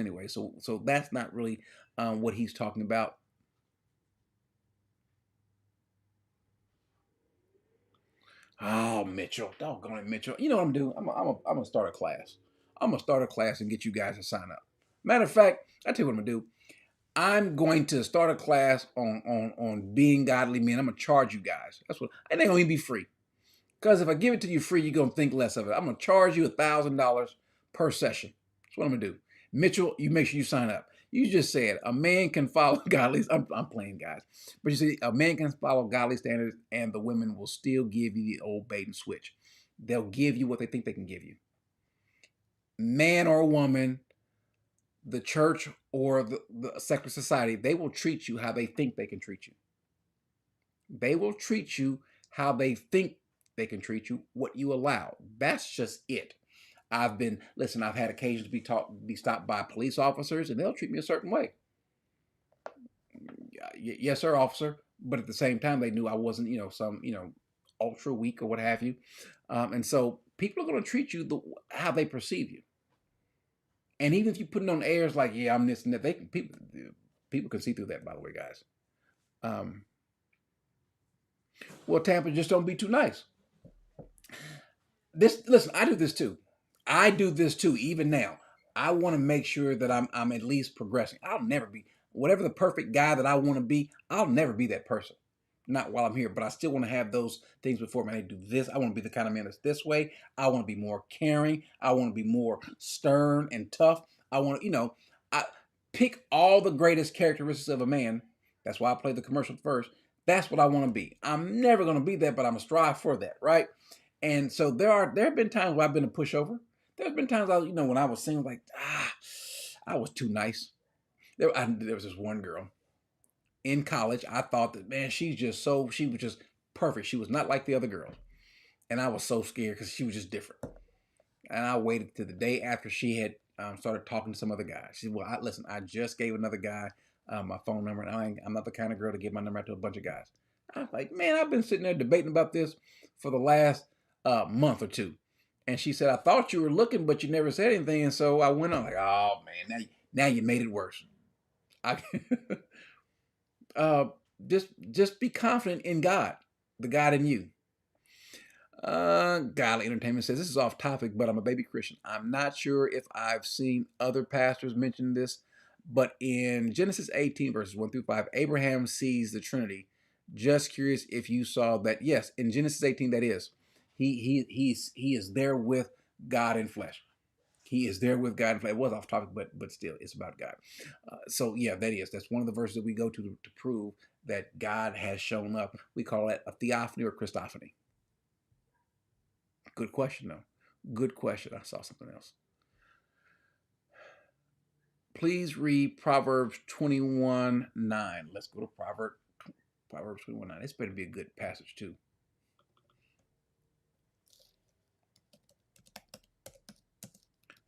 anyway. So that's not really what he's talking about. Oh, Mitchell, doggone it, Mitchell. You know what I'm doing? I'm gonna start a class. I'm gonna start a class and get you guys to sign up. Matter of fact, I tell you what I'm gonna do. I'm going to start a class on being godly men. I'm gonna charge you guys. And they're gonna even be free. Because if I give it to you free, you're gonna think less of it. I'm gonna charge you $1,000 per session. That's what I'm gonna do. Mitchell, you make sure you sign up. You just said a man can follow godly. I'm playing, guys, but you see, a man can follow godly standards, and the women will still give you the old bait and switch. They'll give you what they think they can give you. Man or woman, the church or the secular society, they will treat you how they think they can treat you. They will treat you how they think they can treat you, what you allow. That's just it. I've had occasions to be stopped by police officers, and they'll treat me a certain way. Yes, sir, officer. But at the same time, they knew I wasn't, some, ultra weak or what have you. And so people are going to treat you how they perceive you. And even if you put it on airs like, yeah, I'm this and that, people can see through that, by the way, guys. Well, Tampa, just don't be too nice. Listen, I do this too, even now. I want to make sure that I'm at least progressing. I'll never be, whatever the perfect guy that I want to be, I'll never be that person. Not while I'm here, but I still want to have those things before me. I do this. I want to be the kind of man that's this way. I want to be more caring. I want to be more stern and tough. I want to, I pick all the greatest characteristics of a man. That's why I played the commercial first. That's what I want to be. I'm never going to be that, but I'm going to strive for that, right? And so there have been times where I've been a pushover. There's been times when I was single, like, I was too nice. There was this one girl in college. I thought that, man, she was just perfect. She was not like the other girls. And I was so scared because she was just different. And I waited to the day after she had started talking to some other guy. She said, well, listen, I just gave another guy my phone number, and I'm not the kind of girl to give my number out to a bunch of guys. I was like, man, I've been sitting there debating about this for the last month or two. And she said, I thought you were looking, but you never said anything. And so I went on like, oh, man, now you made it worse. Just be confident in God, the God in you. Godly Entertainment says, this is off topic, but I'm a baby Christian. I'm not sure if I've seen other pastors mention this, but in Genesis 18, verses 1 through 5, Abraham sees the Trinity. Just curious if you saw that. Yes, in Genesis 18, that is. He is there with God in flesh. He is there with God in flesh. It was off topic, but still, it's about God. So yeah, that's one of the verses that we go to prove that God has shown up. We call that a theophany or Christophany. Good question, though. Good question. I saw something else. Please read Proverbs 21:9. Let's go to Proverbs 21:9. This better be a good passage, too.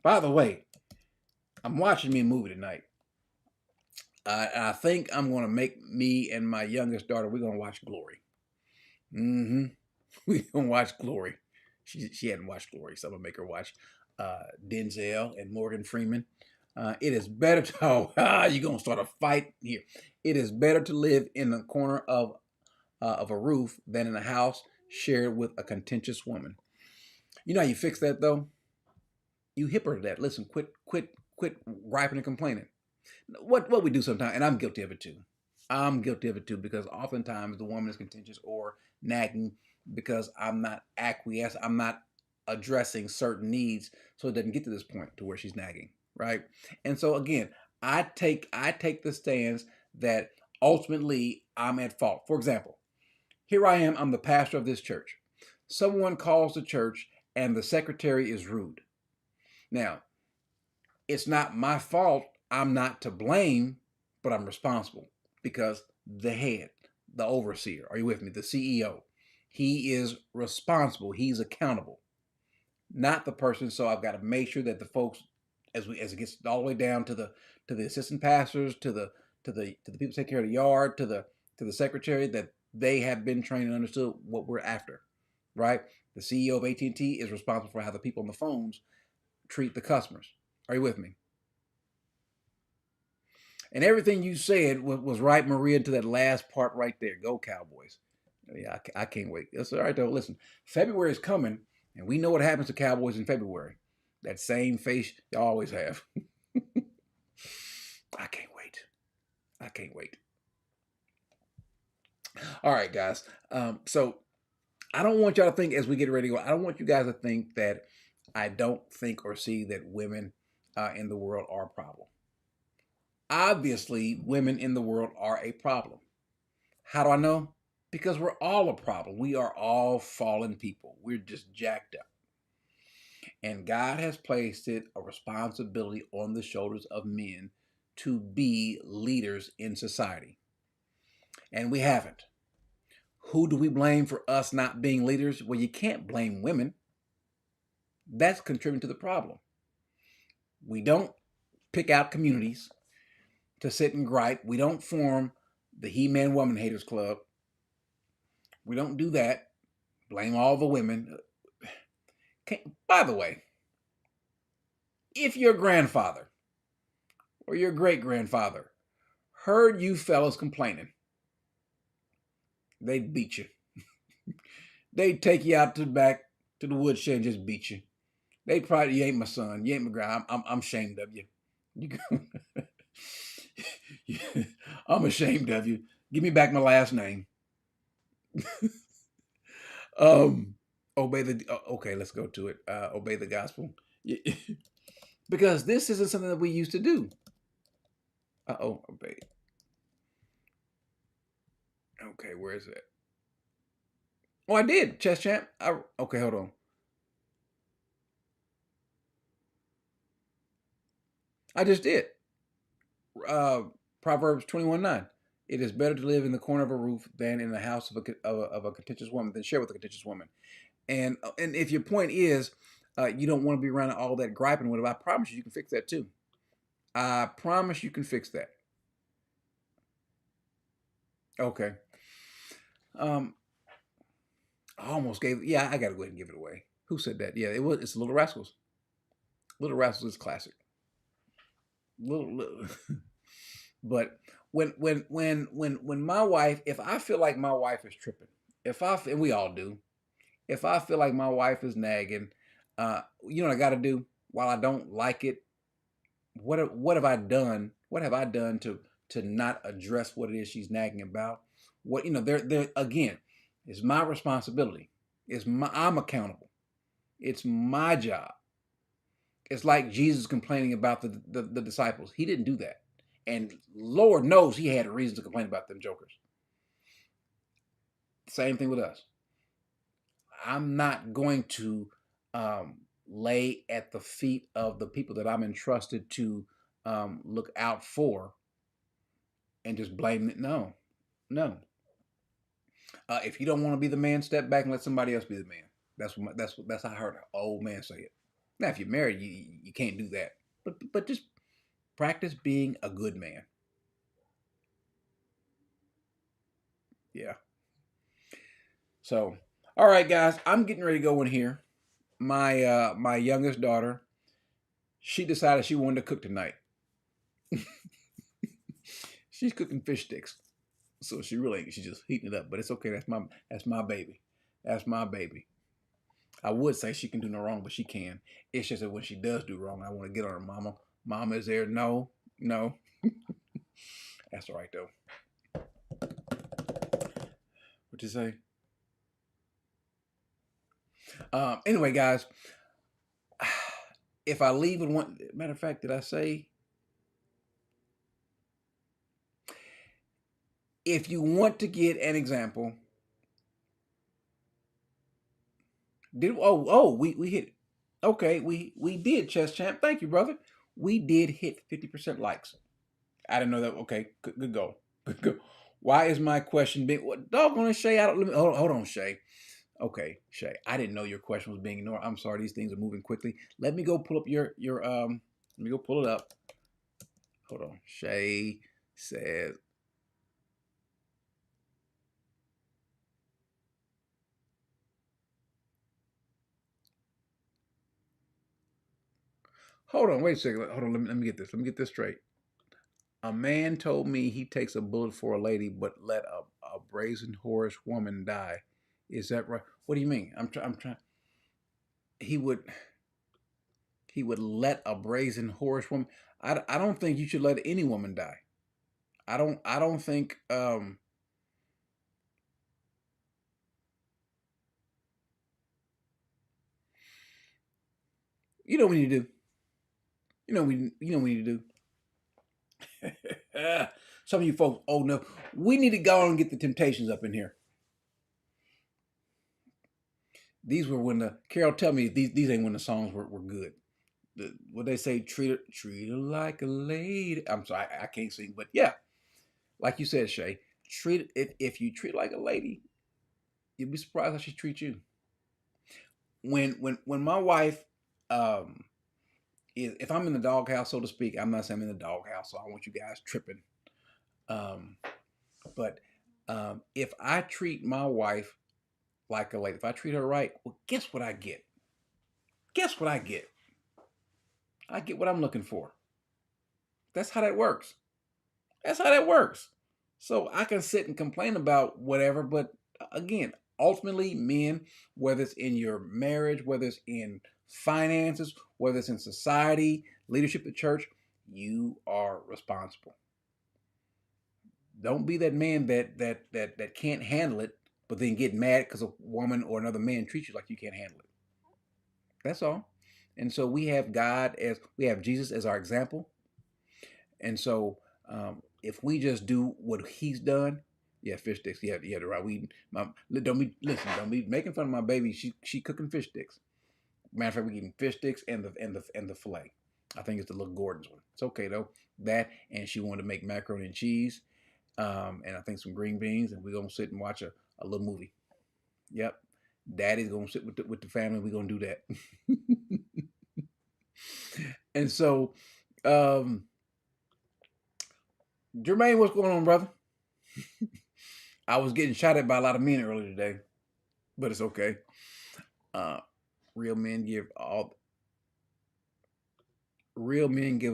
By the way, I'm watching me a movie tonight. I think I'm going to make me and my youngest daughter, we're going to watch Glory. Mm-hmm. We're going to watch Glory. She hadn't watched Glory, so I'm going to make her watch Denzel and Morgan Freeman. It is better to, you're going to start a fight here. It is better to live in the corner of a roof than in a house shared with a contentious woman. You know how you fix that, though? You hip her to that. Listen, quit griping and complaining. What we do sometimes, and I'm guilty of it too. I'm guilty of it too, because oftentimes the woman is contentious or nagging because I'm not acquiescing. I'm not addressing certain needs, so it doesn't get to this point to where she's nagging, right? And so again, I take the stance that ultimately I'm at fault. For example, here I am. I'm the pastor of this church. Someone calls the church, and the secretary is rude. Now, it's not my fault. I'm not to blame, but I'm responsible because the head, the overseer, are you with me? The CEO, he is responsible. He's accountable, not the person. So I've got to make sure that the folks, as it gets all the way down to the assistant pastors, to the people take care of the yard, to the secretary, that they have been trained and understood what we're after, right? The CEO of AT&T is responsible for how the people on the phones treat the customers. Are you with me? And everything you said was right, Maria, to that last part right there. Go Cowboys. Yeah, I can't wait. That's all right, though. Listen, February is coming, and we know what happens to Cowboys in February. That same face you always have. I can't wait. I can't wait. All right, guys. So I don't want y'all to think as we get ready to go, I don't want you guys to think that I don't think or see that women in the world are a problem. Obviously, women in the world are a problem. How do I know? Because we're all a problem. We are all fallen people. We're just jacked up. And God has placed a responsibility on the shoulders of men to be leaders in society. And we haven't. Who do we blame for us not being leaders? Well, you can't blame women. That's contributing to the problem. We don't pick out communities to sit and gripe. We don't form the He-Man Woman Haters Club. We don't do that. Blame all the women. By the way, if your grandfather or your great-grandfather heard you fellas complaining, they'd beat you. They'd take you out to the back to the woodshed and just beat you. They'd probably, you ain't my son. You ain't my grand. I'm ashamed of you. I'm ashamed of you. Give me back my last name. Okay, let's go to it. Obey the gospel. Because this isn't something that we used to do. Obey. Okay, where is it? Oh, I did. Chess champ. Okay, hold on. I just did. Proverbs 21:9. It is better to live in the corner of a roof than in the house of a contentious woman, than share with a contentious woman. And if your point is you don't want to be around all that griping with it, I promise you can fix that too. I promise you can fix that. Okay. I almost gave. Yeah, I gotta go ahead and give it away. Who said that? Yeah, it's Little Rascals. Little Rascals is classic. Little. But when my wife, if I feel like my wife is tripping, and we all do, if I feel like my wife is nagging, you know what I got to do while I don't like it? What have I done? What have I done to not address what it is she's nagging about? What, there again, it's my responsibility. I'm accountable. It's my job It's like Jesus complaining about the disciples. He didn't do that. And Lord knows he had a reason to complain about them jokers. Same thing with us. I'm not going to lay at the feet of the people that I'm entrusted to look out for and just blame it. No, no. If you don't want to be the man, step back and let somebody else be the man. That's how I heard an old man say it. Now, if you're married, you can't do that. But just practice being a good man. Yeah. So, all right, guys, I'm getting ready to go in here. My youngest daughter, she decided she wanted to cook tonight. She's cooking fish sticks, so she really ain't. She's just heating it up. But it's okay. That's my baby. That's my baby. I would say she can do no wrong, but she can. It's just that when she does do wrong, I want to get on her. Mama is there. No. That's all right though. What'd you say? Anyway, guys, if I leave with one, matter of fact, did I say? If you want to get an example, we hit. Okay, we did, Chess Champ. Thank you, brother. We did hit 50% likes. I didn't know that. Okay, good go. Good go. Why is my question being what doggone Shay? Hold on, Shay. Okay, Shay. I didn't know your question was being ignored. I'm sorry, these things are moving quickly. Let me go pull up your let me go pull it up. Hold on. Shay says, hold on, wait a second. Hold on, let me get this. Let me get this straight. A man told me he takes a bullet for a lady, but let a brazen whorish woman die. Is that right? What do you mean? I'm trying. He would let a brazen whorish woman. I don't think you should let any woman die. I don't think you know what you do. You know what you do. Some of you folks old enough. We need to go and get the Temptations up in here. These were when Carol tell me these ain't when the songs were good. What they say, treat her like a lady. I'm sorry, I can't sing, but yeah, like you said, Shay, if you treat like a lady, you'll be surprised how she treats you. When my wife, if I'm in the doghouse, so to speak, I'm not saying I'm in the doghouse, so I don't want you guys tripping. But if I treat my wife like a lady, if I treat her right, well, guess what I get? Guess what I get? I get what I'm looking for. That's how that works. That's how that works. So I can sit and complain about whatever, but again, ultimately, men, whether it's in your marriage, whether it's in finances, whether it's in society, leadership at church, you are responsible. Don't be that man that can't handle it, but then get mad because a woman or another man treats you like you can't handle it. That's all. And so we have Jesus as our example. And so if we just do what he's done, yeah, fish sticks. Yeah, right. Don't be making fun of my baby. She cooking fish sticks. Matter of fact, we're eating fish sticks and the fillet. I think it's the little Gordon's one. It's okay though. That, and she wanted to make macaroni and cheese, and I think some green beans, and we're gonna sit and watch a little movie. Yep, Daddy's gonna sit with the family. We're gonna do that. And so, Jermaine, what's going on, brother? I was getting shot at by a lot of men earlier today, but it's okay. Real men give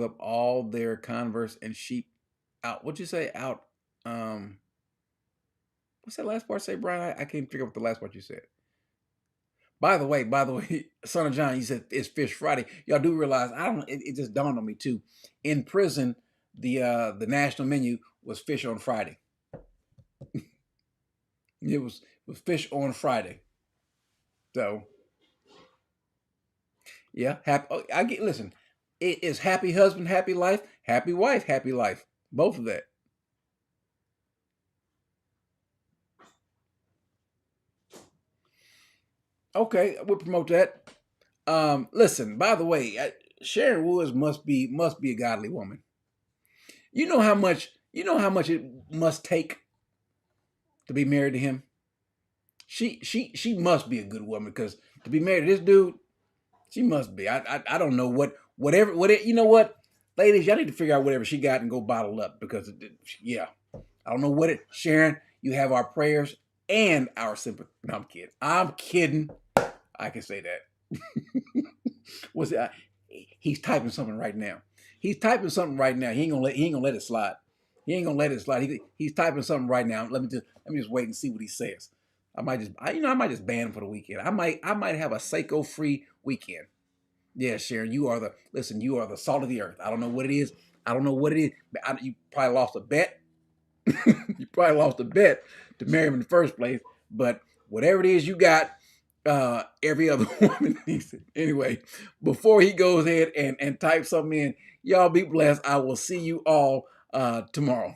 up all their Converse and sheep out. What'd you say? Out. What's that last part say, Brian? I can't figure out what the last part you said. By the way, Son of John, you said it's Fish Friday. Y'all do realize it just dawned on me too. In prison, the national menu was fish on Friday. It was fish on Friday. So Yeah, happy. Oh, I get. Listen, it is happy husband, happy life, happy wife, happy life. Both of that. Okay, we'll promote that. Listen. By the way, Sharon Woods must be a godly woman. You know how much it must take to be married to him. She must be a good woman because to be married to this dude, she must be. I don't know whatever you know what, ladies, y'all need to figure out whatever she got and go bottle up because yeah, I don't know what it. Sharon, you have our prayers and our sympathy. No, I'm kidding. I'm kidding. I can say that. Was it? He's typing something right now. He's typing something right now. He ain't gonna let it slide. He ain't gonna let it slide. He's typing something right now. Let me just wait and see what he says. I might just ban him for the weekend. I might have a Seiko free weekend. Yeah, Sharon, you are the salt of the earth. I don't know what it is. I don't know what it is. You probably lost a bet. You probably lost a bet to marry him in the first place. But whatever it is you got, every other woman needs it. Anyway, before he goes ahead and type something in, y'all be blessed. I will see you all tomorrow.